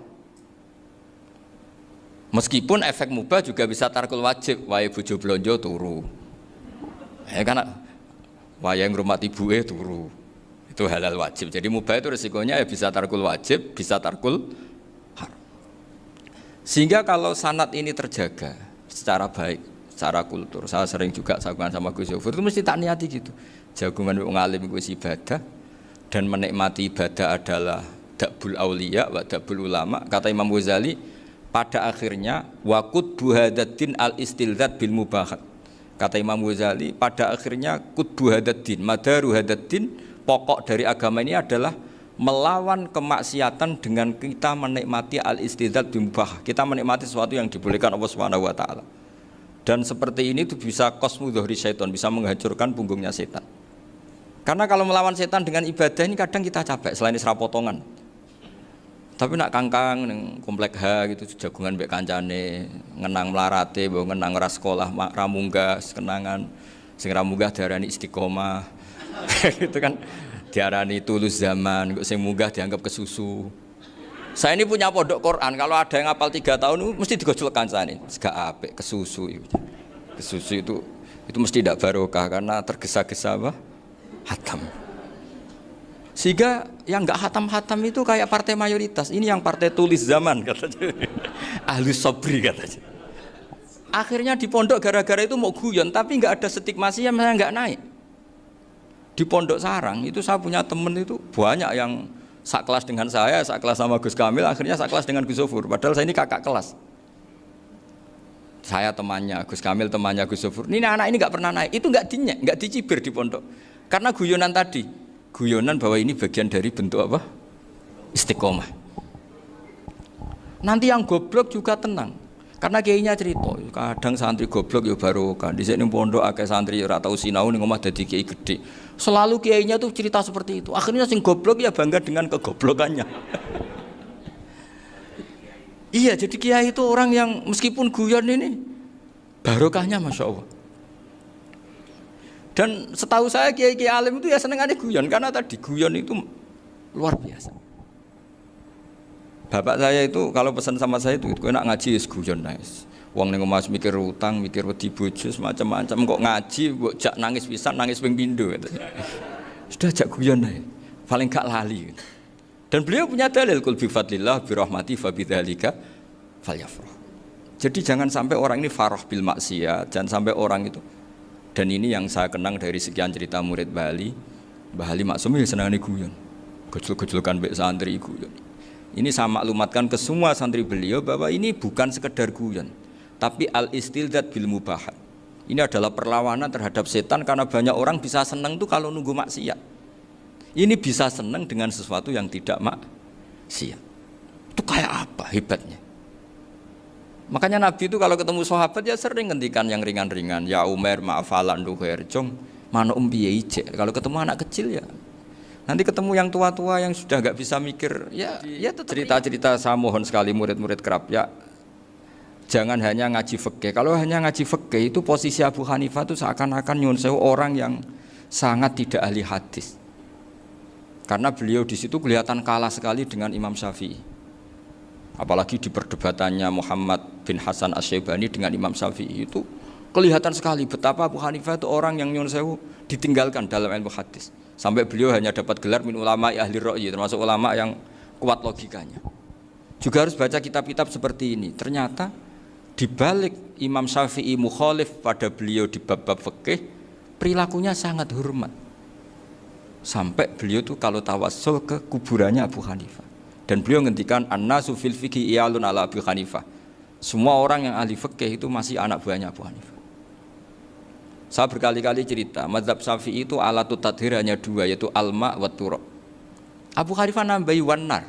Meskipun efek mubah juga bisa tarkul wajib, wae bojo blonjo turu. Kan wae ngrumat ibuke turu. Itu halal wajib. Jadi mubah itu resikonya ya bisa tarkul wajib, bisa tarkul haram. Sehingga kalau sanad ini terjaga secara baik, secara kultur, saya sering juga saguan sama Gus Yofur itu mesti tak niati gitu. Jagungan wong alim iku ibadah, dan menikmati ibadah adalah dabul auliya wa dabul ulama. Kata Imam Ghazali, pada akhirnya waqud buhadatin al istilzat bil mubahat. Kata Imam Ghazali, pada akhirnya qutbu hadatin, madaru hadatin, pokok dari agama ini adalah melawan kemaksiatan dengan kita menikmati al-istidzat bimubah. Kita menikmati sesuatu yang dibolehkan Allah Subhanahu wa taala. Dan seperti ini itu bisa qasmu dhuhri syaitan, bisa menghancurkan punggungnya setan. Karena kalau melawan setan dengan ibadah ini kadang kita capek selain isra potongan. Tapi nak kangkang ning komplek H gitu jagungan mbek kancane, ngenang melarate, mbok ngenang ora sekolah, ra munggah kenangan. Sing ra munggah diarani istiqomah. Gitu kan. Diarani tulus zaman, kok sing munggah dianggap kesusu. Saya ini punya pondok Quran, kalau ada yang hafal 3 tahun mesti digojol kancane. Gak apik kesusu itu. Kesusu itu mesti tidak barokah karena tergesa-gesa apa? Hatam. Sehingga yang enggak hatam-hatam itu kayak partai mayoritas. Ini yang partai tulis zaman katanya. Ahli sobri katanya. Akhirnya di pondok gara-gara itu mau guyon, tapi enggak ada stigma sih, saya enggak naik. Di Pondok Sarang itu saya punya temen itu banyak yang sekelas dengan saya, sekelas sama Gus Kamil, akhirnya sekelas dengan Gus Sofur. Padahal saya ini kakak kelas. Saya temannya, Gus Kamil temannya Gus Sofur. Ini anak ini nggak pernah naik, itu nggak dinyek, nggak dicibir di pondok. Karena guyonan tadi, guyonan bahwa ini bagian dari bentuk apa? Istiqomah. Nanti yang goblok juga tenang. Karena kiainya cerita, kadang santri goblok ya barokah. Di sini pondok akeh santri ora tau sinau ning omah dadi kiai gede. Selalu kiainya tuh cerita seperti itu. Akhirnya sing goblok ya bangga dengan kegoblokannya. Iya, jadi kiai itu orang yang meskipun guyon ini barokahnya Masya Allah. Dan setahu saya kiai-kiai alim itu ya senengannya guyon, karena tadi guyon itu luar biasa. Bapak saya itu kalau pesan sama saya itu enak ngaji wis guyon nice. Wong ning omah mikir utang, mikir wedi bojo macam-macam, kok ngaji mbok jak nangis pisan, nangis ping pindho gitu. Sudah jak guyon ae. Paling gak lali. Dan beliau punya dalil kul bi fadlillah bi rahmati fa bidzalika falyafrah. Jadi jangan sampai orang ini farah bil maksiat, jangan sampai orang itu. Dan ini yang saya kenang dari sekian cerita murid Bali. Mbah Ali Maksum ya senangane guyon. Gejol-gejolkan mbek santri guyon. Ini saya maklumatkan ke semua santri beliau bahwa ini bukan sekedar guyon, tapi al-istilzat bil mubahat. Ini adalah perlawanan terhadap setan karena banyak orang bisa senang tuh kalau nunggu maksiat. Ini bisa senang dengan sesuatu yang tidak maksiat. Itu kayak apa hebatnya? Makanya Nabi itu kalau ketemu sahabat ya sering ngendikan yang ringan-ringan. Ya Umar ma'afalan duher jong mana piye ije. Kalau ketemu anak kecil ya. Nanti ketemu yang tua-tua yang sudah nggak bisa mikir ya cerita-cerita saya mohon sekali murid-murid kerap ya. Jangan hanya ngaji fikih. Kalau hanya ngaji fikih itu posisi Abu Hanifah itu seakan-akan nyun sewu orang yang sangat tidak ahli hadis. Karena beliau di situ kelihatan kalah sekali dengan Imam Syafi'i. Apalagi di perdebatannya Muhammad bin Hasan Asy-Syaibani dengan Imam Syafi'i itu kelihatan sekali betapa Abu Hanifah itu orang yang nyun sewu ditinggalkan dalam ilmu hadis. Sampai beliau hanya dapat gelar min ulama ahli ra'yi, termasuk ulama yang kuat logikanya. Juga harus baca kitab-kitab seperti ini. Ternyata di balik Imam Syafi'i mukhalif pada beliau di bab-bab fikih, perilakunya sangat hormat. Sampai beliau tuh kalau tawassul ke kuburannya Abu Hanifah. Dan beliau ngendikan an-nasu fil fiqhi iyalun ala Abu Hanifah. Semua orang yang ahli fikih itu masih anak buahnya Abu Hanifah. Saya berkali-kali cerita, mazhab Syafi'i itu alatut tadhir hanya dua, yaitu alma wa turab. Abu Hanifah nambahi wanar.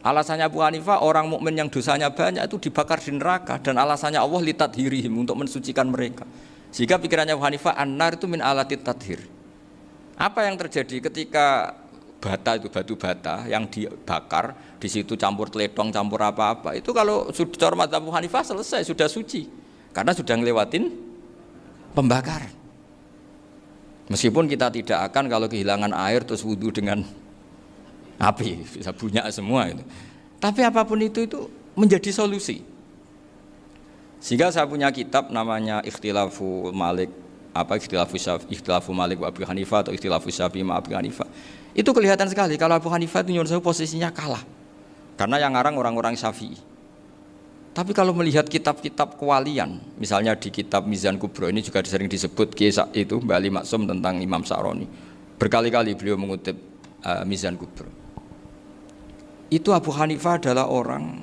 Alasannya Abu Hanifah orang mukmin yang dosanya banyak itu dibakar di neraka, dan alasannya Allah litadhirihim untuk mensucikan mereka. Sehingga pikirannya Abu Hanifah an-nar itu min alatit tadhir. Apa yang terjadi ketika bata itu batu bata yang dibakar di situ campur teletong campur apa-apa itu kalau sudah mazhab Abu Hanifah selesai sudah suci karena sudah ngelewatin pembakaran. Meskipun kita tidak akan kalau kehilangan air terus wudu dengan api bisa bunyak semua itu. Tapi apapun itu menjadi solusi. Sehingga saya punya kitab namanya Ikhtilafu Malik Ikhtilafu Malik wa Abu Hanifah atau Ikhtilafu Syafi'i ma Abu Hanifah. Itu kelihatan sekali kalau Abu Hanifah itu nyuruh saya posisinya kalah. Karena yang ngarang orang-orang Syafi'i. Tapi kalau melihat kitab-kitab kewalian, misalnya di kitab Mizan Kubro ini juga sering disebut kisah itu Mbak Ali Maksum tentang Imam Sa'roni. Berkali-kali beliau mengutip Mizan Kubro. Itu Abu Hanifah adalah orang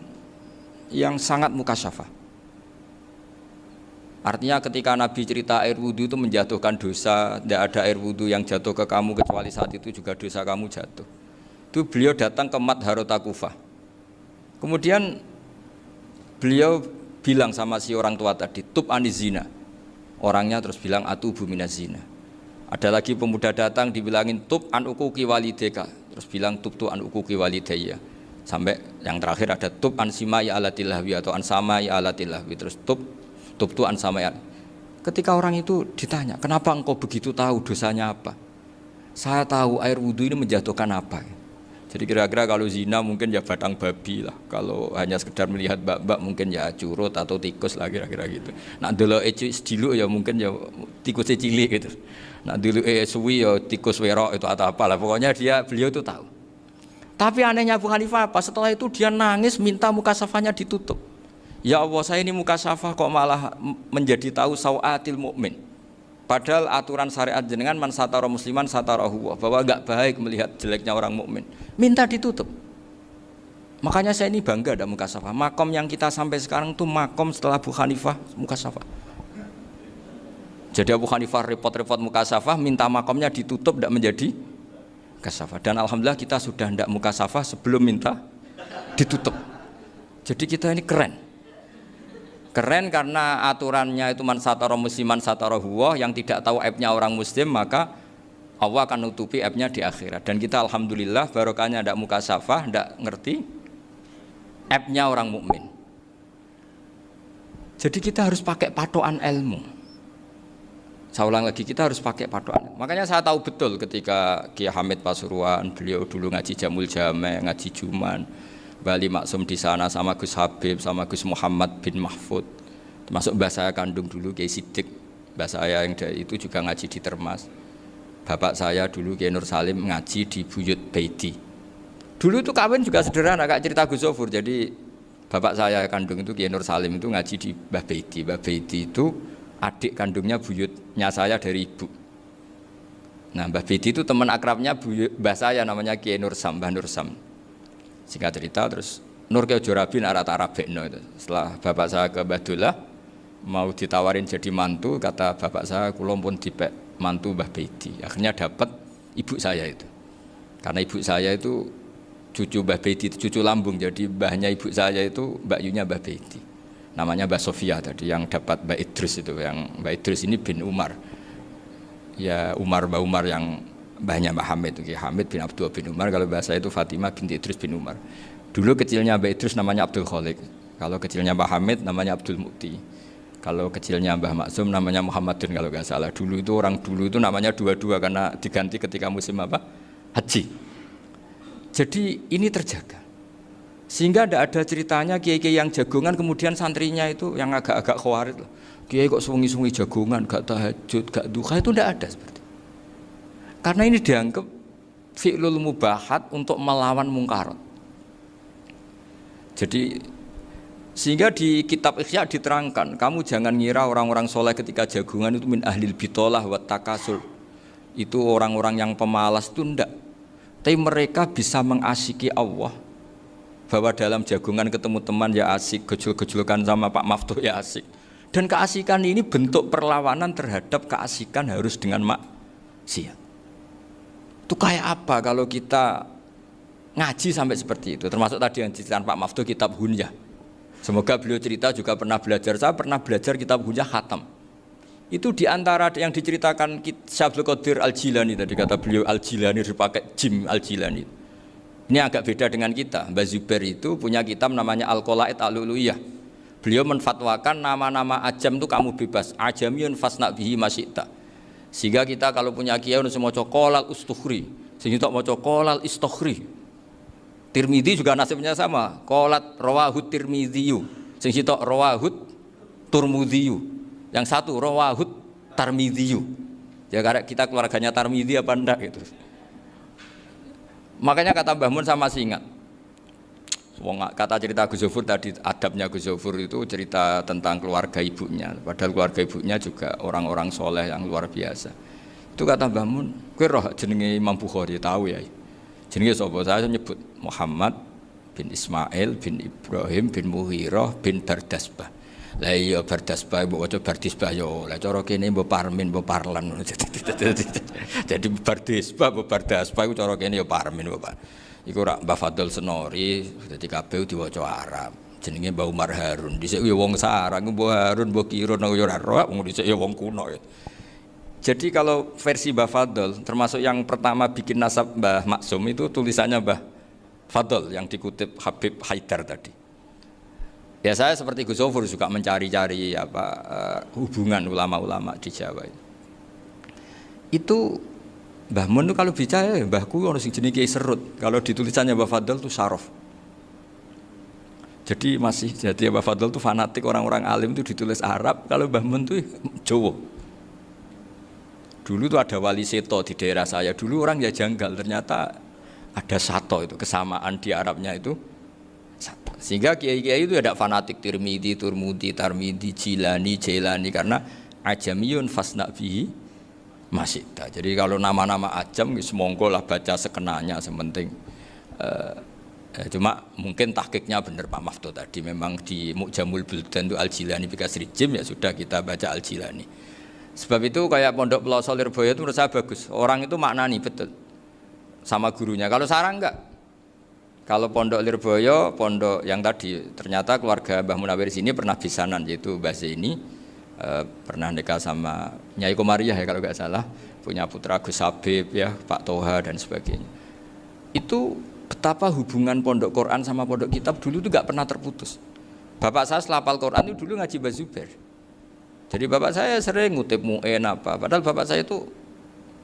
yang sangat mukasyafah. Artinya ketika Nabi cerita air wudhu itu menjatuhkan dosa, tidak ada air wudhu yang jatuh ke kamu kecuali saat itu juga dosa kamu jatuh. Itu beliau datang ke Madharota Kufah. Kemudian beliau bilang sama si orang tua tadi, tub anizina. Orangnya terus bilang atubu minazina. Ada lagi pemuda datang dibilangin tub an ukuki walideka. Terus bilang tub tu an ukuki walidaya. Sampai yang terakhir ada tub an simai alatilahwi atau an samai alatilahwi. Terus tub tu an samai. Ketika orang itu ditanya, kenapa engkau begitu tahu dosanya apa? Saya tahu air wudhu ini menjatuhkan apa. Jadi kira-kira kalau zina mungkin ya batang babi lah. Kalau hanya sekedar melihat mbak-mbak mungkin ya curut atau tikus lah kira-kira gitu. Nak dulu sediluk ya mungkin ya tikus cilik gitu. Nak dulu suwi ya tikus werok itu atau apalah. Pokoknya beliau itu tahu. Tapi anehnya Abu Hanifah apa? Setelah itu dia nangis minta mukasafahnya ditutup. Ya Allah, saya ini mukasafah kok malah menjadi tahu sawatil mukmin. Padahal aturan syariat jenengan man satara musliman satarahu, bahwa enggak baik melihat jeleknya orang mukmin. Minta ditutup. Makanya saya ini bangga ada mukasafah. Makom yang kita sampai sekarang itu makom setelah Abu Hanifah mukasafah. Jadi Abu Hanifah repot-repot mukasafah, minta makomnya ditutup tidak menjadi mukasafah. Dan alhamdulillah kita sudah tidak mukasafah sebelum minta ditutup. Jadi kita ini keren. Keren karena aturannya itu man satara musliman satara huwa, yang tidak tahu aibnya orang muslim maka Allah akan nutupi aibnya di akhirat. Dan kita alhamdulillah barokahnya tidak mukasafah, tidak ngerti aibnya orang mukmin. Jadi kita harus pakai patokan ilmu. Saya ulang lagi, kita harus pakai patokan. Makanya saya tahu betul ketika Kiai Hamid Pasuruan, beliau dulu ngaji Jamul Jame, ngaji Juman, Bali Maksum di sana sama Gus Habib, sama Gus Muhammad bin Mahfud, termasuk mbah saya kandung dulu Kiai Sidik, mbah saya yang itu juga ngaji di Termas. Bapak saya dulu Kiai Nur Salim ngaji di Buyut Baiti. Dulu itu kawin juga sederhana, kayak cerita Gus Sofur. Jadi bapak saya kandung itu Kiai Nur Salim itu ngaji di Mbah Baiti. Mbah Baiti itu adik kandungnya buyutnya saya dari ibu. Nah Mbah Baiti itu teman akrabnya mbah saya namanya Kiai Nur Sam, Mbah Nur Sam. Singkat cerita terus Nur Kiai Jorabi arabekno itu. Setelah bapak saya ke Badullah mau ditawarin jadi mantu, kata bapak saya kula pun dipek mantu Mbah Baiti. Akhirnya dapat ibu saya itu. Karena ibu saya itu cucu Mbah Bedi, cucu lambung. Jadi mbahnya ibu saya itu Mbak Yunya Mbah Bedi. Namanya Mbah Sofia tadi yang dapat Mbak Idris itu, yang Mbak Idris ini bin Umar. Ya Mbah Umar yang mbahnya Mbah Hamid, Hamid bin Abdul bin Umar. Kalau bahasa itu Fatimah binti Idris bin Umar. Dulu kecilnya Mbah Idris namanya Abdul Khalik. Kalau kecilnya Mbah Hamid namanya Abdul Mukti. Kalau kecilnya Mbah Maksum namanya Muhammadin kalau nggak salah. Dulu itu namanya dua-dua karena diganti ketika musim apa? Haji. Jadi ini terjaga. Sehingga tidak ada ceritanya kiai-kiai yang jagongan kemudian santrinya itu yang agak-agak khawarit. Kiai kok sungi-sungi jagongan, gak tahajud, gak duha, itu tidak ada seperti itu. Karena ini dianggap fi'lul mubahat untuk melawan mungkarat. Jadi sehingga di kitab Ikhya diterangkan, kamu jangan ngira orang-orang soleh ketika jagungan itu min ahlil bitolah wa takasul. Itu orang-orang yang pemalas, itu enggak. Tapi mereka bisa mengasyiki Allah. Bahwa dalam jagungan ketemu teman ya asik, gejul-gejulkan sama Pak Maftuh ya asik. Dan keasikan ini bentuk perlawanan terhadap keasikan harus dengan maksiat. Itu kayak apa kalau kita ngaji sampai seperti itu. Termasuk tadi yang diceritakan Pak Maftuh kitab Hunyah. Semoga beliau cerita juga pernah belajar. Saya pernah belajar kitab Hunyah khatam. Itu diantara yang diceritakan Syekh Abdul Qadir Al-Jilani tadi, kata beliau Al-Jilani dipakai Jim Al-Jilani. Ini agak beda dengan kita. Mbah Zubair itu punya kitab namanya Al-Qalaid Al-Luluyah. Beliau menfatwakan nama-nama ajam itu kamu bebas. Ajamiyun fasna bihi masyita. Sehingga kita kalau punya kiai harus mau qolal ustukhri, sehingga mau qolal istukhri. Tirmidzi juga nasibnya sama. Qolat rawahut Tirmidziyu. Sing sitok rawahut Turmudziyu. Yang satu rawahut Tarmidziyu. Ya karena kita keluarganya Tarmidzi apa enggak gitu. Makanya kata Mbah Mun sama masih ingat. Kata cerita Gus Zofur tadi, adabnya Gus Zofur itu cerita tentang keluarga ibunya. Padahal keluarga ibunya juga orang-orang soleh yang luar biasa. Itu kata Mbah Mun, kowe roh jenenge Imam Bukhari tahu ya. Jenenge sapa? Saya nyebut Muhammad bin Ismail bin Ibrahim bin Mughirah bin Bardasbah. Lah iya Bardasbah mbok waca Bardisbah yo. Lah cara kene mbok Parmin mbok Parlan. Jadi Bardisbah mbok Bardasbah iku cara kene yo Parmin mbok. Iku rak Mbah Fadl Senori dadi kabeh diwaca Arab. Jenenge Mbah Umar Harun. Dhisik yo wong sarang Mbah Harun mbok kira nang yo ora roh, wong dhisik yo wong kuno. Jadi kalau versi Mbah Fadl, termasuk yang pertama bikin nasab Mbah Maksum itu tulisannya Mbah Fadl yang dikutip Habib Haidar tadi. Ya saya seperti Gus Zofur juga mencari-cari hubungan ulama-ulama di Jawa itu. Itu Mbah Mun itu kalau bicara mbahku ono sing jenenge Kiai Serut. Kalau ditulisannya Mbah Fadl itu Syaraf. Jadi Mbah Fadl itu fanatik orang-orang alim itu ditulis Arab, kalau Mbah Mun itu Jawa. Dulu itu ada wali seto di daerah saya. Dulu orang ya janggal, ternyata ada sato itu, kesamaan di Arabnya itu sato. Sehingga kiai-kiai itu ada fanatik Tirmidzi, Turmudi, Tarmidi, Jilani, Jailani karena ajamiyun fasna bihi masyita. Jadi kalau nama-nama ajam semongko lah baca sekenanya sementing. Cuma mungkin tahqiqnya benar Pak Maftuh tadi, memang di Mu'jamul Buldan itu Al-Jilani bikasri jim, ya sudah kita baca Al-Jilani. Sebab itu kayak Pondok Pelosok Lirboyo itu menurut saya bagus. Orang itu maknani betul sama gurunya. Kalau sarang enggak. Kalau Pondok Lirboyo, pondok yang tadi ternyata keluarga Mbah Munawir sini pernah bisanan, yaitu Mbah Zaini pernah nikah sama Nyai Komariah ya kalau enggak salah, punya putra Gus Habib ya, Pak Toha dan sebagainya. Itu betapa hubungan pondok Quran sama pondok kitab dulu itu enggak pernah terputus. Bapak saya selapal Quran itu dulu ngaji Mbah Zubair. Jadi bapak saya sering ngutip mu'en apa, padahal bapak saya itu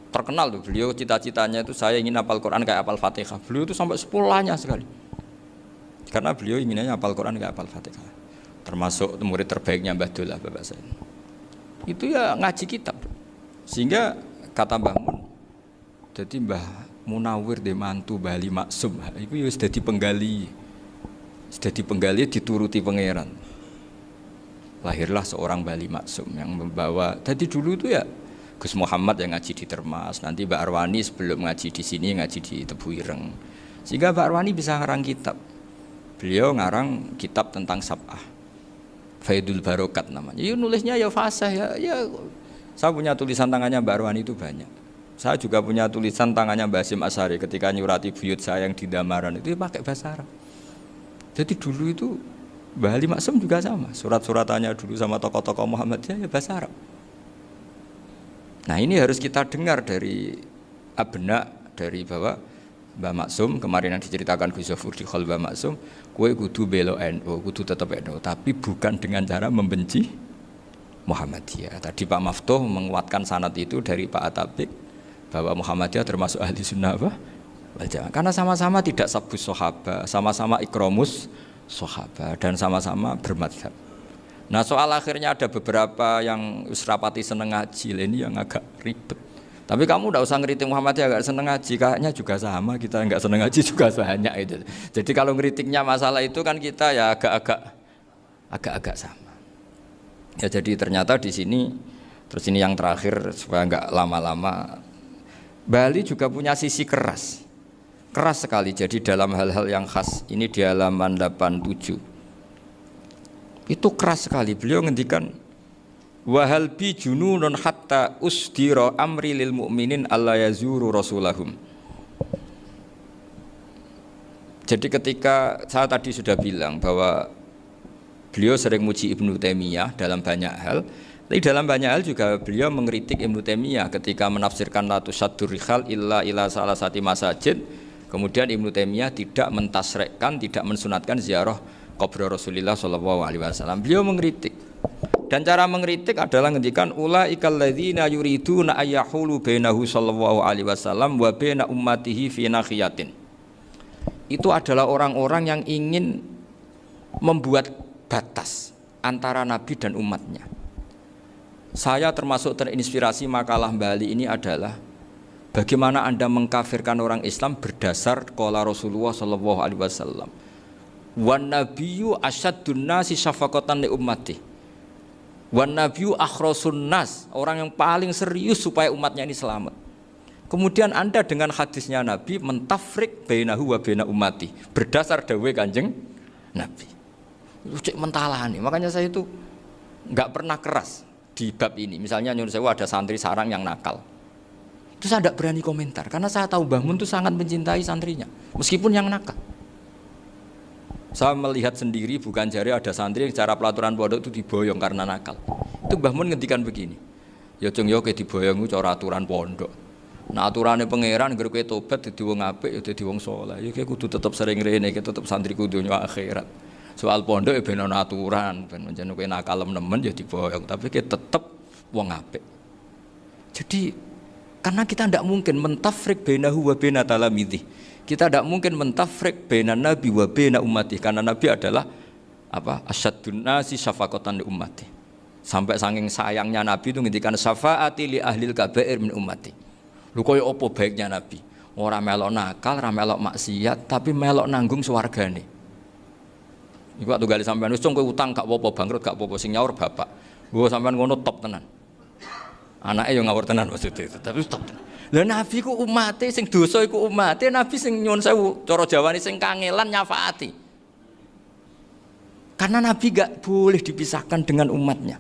terkenal tuh, beliau cita-citanya itu saya ingin hafal Quran kayak hafal Fatihah. Beliau itu sampai sepulahnya sekali. Karena beliau inginnya hafal Quran kayak hafal Fatihah. Termasuk murid terbaiknya Mbah Dullah bapak saya. Itu ya ngaji kitab. Sehingga kata Mbah Mun, jadi Mbah Munawir de mantu Bali Maksum, itu ya sudah dipenggali. Sudah dipenggali dituruti pangeran. Lahirlah seorang Bali Maksum yang membawa. Tadi dulu itu ya Gus Muhammad yang ngaji di Termas, nanti Mbak Arwani sebelum ngaji di sini ngaji di Tebu Ireng. Sehingga Mbak Arwani bisa ngarang kitab. Beliau ngarang kitab tentang Sab'ah. Faidul Barokat namanya. Ya nulisnya ya fasih ya. Saya punya tulisan tangannya Mbak Arwani itu banyak. Saya juga punya tulisan tangannya Mbah Hasyim Asy'ari ketika nyurati buyut saya yang di Damaran itu pakai bahasa Arab. Jadi dulu itu Mbah Ali Maksum juga sama, surat-suratannya dulu sama tokoh-tokoh Muhammadiyah ya bahasa Arab. Nah ini harus kita dengar dari abna, dari bahwa Mbah Maksum kemarin yang diceritakan Gus Zafur di Khol Mbah Maksum, kowe kudu belo NU, kudu tetap NU, tapi bukan dengan cara membenci Muhammadiyah. Tadi Pak Maftuh menguatkan sanad itu dari Pak Atabik bahwa Muhammadiyah termasuk ahli sunnah wal jamaah. Karena sama-sama tidak sabus sahabat, sama-sama ikromus sahabat dan sama-sama bermadhab. Nah soal akhirnya ada beberapa yang usrapati seneng ngaji ini yang agak ribet. Tapi kamu tidak usah ngeritik Muhammadiyah agak seneng ngaji, kayaknya juga sama kita nggak seneng ngaji juga banyak itu. Jadi kalau ngeritiknya masalah itu kan kita ya agak sama. Ya jadi ternyata di sini terus ini yang terakhir supaya nggak lama-lama, Bali juga punya sisi keras sekali. Jadi dalam hal-hal yang khas ini di halaman 87 itu keras sekali. Beliau ngendikan wahal bi jununun hatta usdira amri lil mu'minin alla yazuru rasulahum. Jadi ketika saya tadi sudah bilang bahwa beliau sering muji Ibnu Taimiyah dalam banyak hal, tapi dalam banyak hal juga beliau mengkritik Ibnu Taimiyah ketika menafsirkan la tusaddur rihal illa ila salasati masajid. Kemudian Ibnu Taimiyah tidak mentasrekkan, tidak mensunatkan ziarah kubur Rasulullah sallallahu alaihi wasallam. Beliau mengkritik. Dan cara mengkritik adalah ngendikan ulaikal ladzina yuriduna ayyahulu bainahu sallallahu alaihi wasallam wa baina ummatihi fi nakhiyatin. Itu adalah orang-orang yang ingin membuat batas antara Nabi dan umatnya. Saya termasuk terinspirasi makalah Bali ini adalah bagaimana Anda mengkafirkan orang Islam berdasar qala Rasulullah sallallahu alaihi wasallam. Wan nabiyyu asyaddun nasi syafaqatan li ummati. Wan nabiyyu akhrasun nas, orang yang paling serius supaya umatnya ini selamat. Kemudian Anda dengan hadisnya Nabi mentafrik bainahu wa baina ummati berdasar dawuh Kanjeng Nabi. Itu cek mentalani. Makanya saya itu enggak pernah keras di bab ini. Misalnya nyuruh saya ada santri sarang yang nakal. Itu saya tidak berani komentar karena saya tahu Mbah Mun itu sangat mencintai santrinya meskipun yang nakal. Saya melihat sendiri bukan jari ada santri yang cara pelaturan pondok itu diboyong karena nakal. Itu Mbah Mun ngendikan begini. Ya cung yo ke diboyong itu cara aturan pondok. Nah aturannya pangeran ngger kowe tobat dadi wong apik ya dadi wong saleh. Ya kowe kudu tetep sering rene, tetep santri kudu dunya akhirat. Soal pondok ya ben ana aturan, ben menjen kowe nakal nemen ya diboyong, tapi kowe tetep wong apik. Jadi karena kita tidak mungkin mentafrik bainahu wa baina talamidhi. Kita tidak mungkin mentafrik baina nabi wa baina ummati karena nabi adalah apa? Asyaddun nasi syafaqatan li ummati. Sampai saking sayangnya nabi itu ngendikan syafaati li ahlil kabair min ummati. Lho koyo apa baiknya nabi? Ora melok nakal, ora melok maksiat, tapi melok nanggung swargane. Iku waktu gali sampean wis kowe utang gak apa-apa, bangkrut gak apa-apa, sing nyaur bapak. Gua sampean ngono top tenan. Anaknya yang ngawur tenan maksudnya itu, tapi top tenan. Lah nabi ku umate sing dosa iku umate, nabi sing nyuwun sewu, cara Jawane sing kangelan nyafaati. Karena nabi gak boleh dipisahkan dengan umatnya.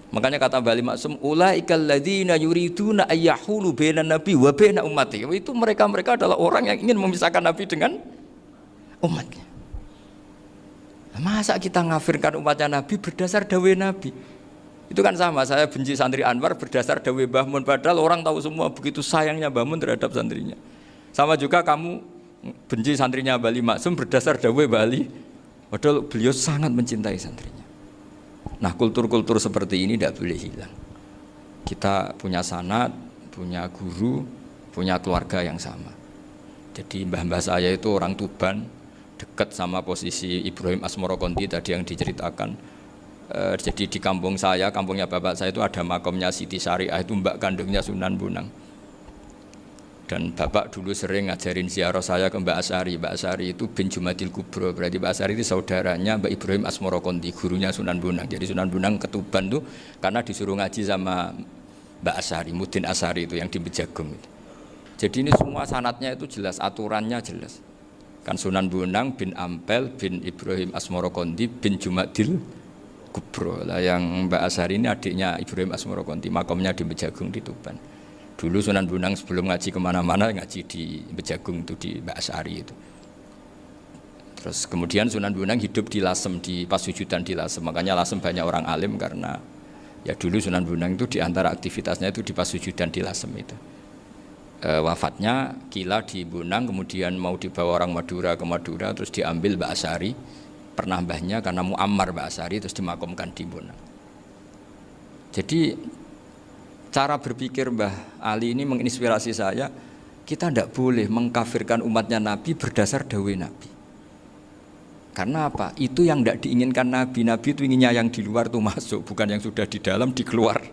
Makanya kata Bali Maksum, ulaikal ladzina yuriduna ayyahulu bainan nabi wa baina ummati. Itu mereka adalah orang yang ingin memisahkan nabi dengan umatnya. Masa kita ngafirkan umatnya nabi berdasar dawuh nabi? Itu kan sama, saya benci santri Anwar berdasar dawuh Mbah Mun, padahal orang tahu semua begitu sayangnya Mbah Mun terhadap santrinya. Sama juga kamu benci santrinya Bali Maksum berdasar dawuh Bali, padahal beliau sangat mencintai santrinya. Nah kultur-kultur seperti ini tidak boleh hilang. Kita punya sanad, punya guru, punya keluarga yang sama. Jadi mbah-mbah saya itu orang Tuban, dekat sama posisi Ibrahim Asmorokonti tadi yang diceritakan. Jadi di kampung saya, kampungnya bapak saya itu ada makomnya Siti Syariah, itu mbak kandungnya Sunan Bonang. Dan bapak dulu sering ngajarin ziarah saya ke Mbak Asy'ari. Mbak Asy'ari itu bin Jumadil Kubro, berarti Mbak Asy'ari itu saudaranya Mbak Ibrahim Asmorokonti, gurunya Sunan Bonang. Jadi Sunan Bonang ke Tuban tuh karena disuruh ngaji sama Mbak Asy'ari, Mudin Asy'ari itu yang di Bejagung itu. Jadi ini semua sanatnya itu jelas, aturannya jelas. Kan Sunan Bonang bin Ampel bin Ibrahim Asmorokonti bin Jumadil Kubro lah, yang Mbak Asy'ari ini adiknya Ibrahim Asmorokonti, makamnya di Bejagung di Tuban. Dulu Sunan Bonang sebelum ngaji kemana-mana ngaji di Bejagung itu di Mbak Asari itu. Terus kemudian Sunan Bonang hidup di Lasem, di Pasujudan di Lasem. Makanya Lasem banyak orang alim karena ya dulu Sunan Bonang itu di antara aktivitasnya itu di Pasujudan di Lasem itu. Wafatnya Kila di Bonang, kemudian mau dibawa orang Madura ke Madura, terus diambil Mbak Asari, pernah mbahnya karena Muammar Mbak Asari, terus dimakamkan di Bonang. Jadi cara berpikir Mbah Ali ini menginspirasi saya. Kita tidak boleh mengkafirkan umatnya Nabi berdasar dawuh Nabi. Karena apa? Itu yang tidak diinginkan Nabi. Nabi itu inginnya yang di luar itu masuk, bukan yang sudah di dalam dikeluarkan.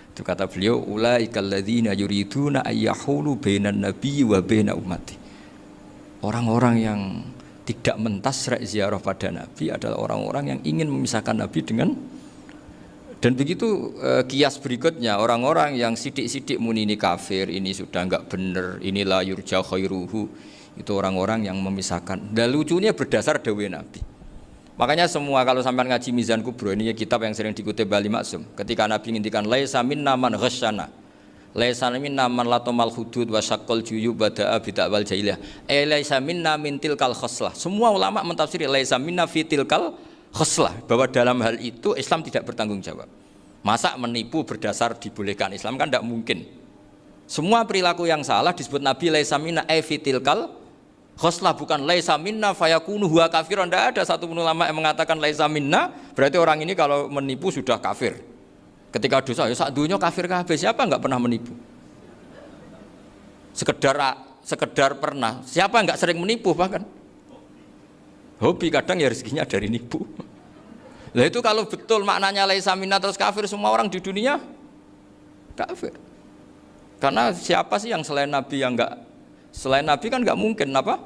Itu kata beliau, ulaikal ladzina yuriduna ayyahulu bainan nabi wa baina ummati. Orang-orang yang tidak mentasra' ziarah pada Nabi adalah orang-orang yang ingin memisahkan Nabi dengan. Dan begitu kias berikutnya, orang-orang yang sidik-sidik muni ini kafir, ini sudah enggak benar, inilah yurja khairuhu, itu orang-orang yang memisahkan. Dan lucunya berdasar dawuh Nabi. Makanya semua kalau sampai ngaji Mizan Kubro, ini kitab yang sering dikutip Bali Maksum, ketika Nabi ngintikan laisa minna man ghasyana, laisa minna man latamal hudud wa syaqqal juyub bada'a bid'awal jahiliyah, laisa minna min tilkal khoslah. Semua ulama mentafsiri laisa minna fi tilkal khoslah, bahwa dalam hal itu Islam tidak bertanggung jawab. Masa menipu berdasar dibolehkan Islam kan tidak mungkin. Semua perilaku yang salah disebut Nabi laisa minna fi tilkal khoslah, bukan laisa minna fayakunu huwa kafirun. Tidak ada satu ulama yang mengatakan laisa minna berarti orang ini kalau menipu sudah kafir. Ketika dosa ya sak dunya kafir kabeh. Siapa enggak pernah menipu? Sekedar pernah. Siapa enggak sering menipu bahkan? Hobi kadang ya rezekinya dari nipu. Lah itu kalau betul maknanya laisa minna terus kafir, semua orang di dunia kafir. Karena siapa sih yang selain Nabi yang enggak, selain Nabi kan enggak mungkin apa?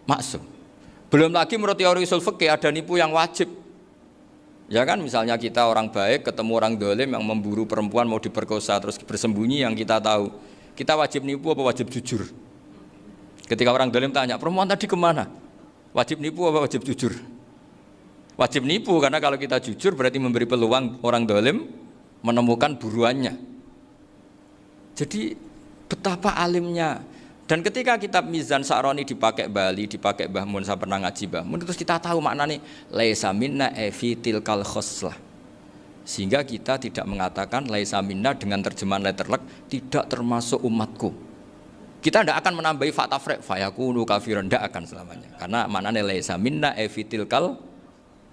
Maksum. Belum lagi menurut teori usul fikih ada nipu yang wajib. Ya kan, misalnya kita orang baik ketemu orang dolim yang memburu perempuan mau diperkosa terus bersembunyi yang kita tahu. Kita wajib nipu apa wajib jujur? Ketika orang dolim tanya, perempuan tadi kemana? Wajib nipu apa wajib jujur? Wajib nipu, karena kalau kita jujur berarti memberi peluang orang dolim menemukan buruannya. Jadi betapa alimnya. Dan ketika kitab Mizan Sa'roni dipakai Bali, dipakai Mbah Mun, saya pernah ngaji Mbah Mun, terus kita tahu maknanya laisa minna fi tilkal khoslah. Sehingga kita tidak mengatakan laisa minna dengan terjemahan letterlek tidak termasuk umatku. Kita tidak akan menambahi fakta frek fayakunu kafirun, tidak akan selamanya. Karena maknanya laisa minna fi tilkal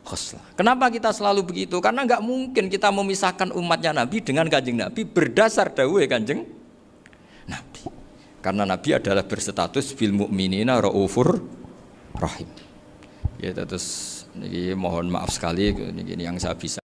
khoslah. Kenapa kita selalu begitu? Karena enggak mungkin kita memisahkan umatnya Nabi dengan Kanjeng Nabi berdasar dawuh Kanjeng Nabi. Karena Nabi adalah berstatus bil mukminina raufur rahim. Ya terus ini mohon maaf sekali ini yang saya bisa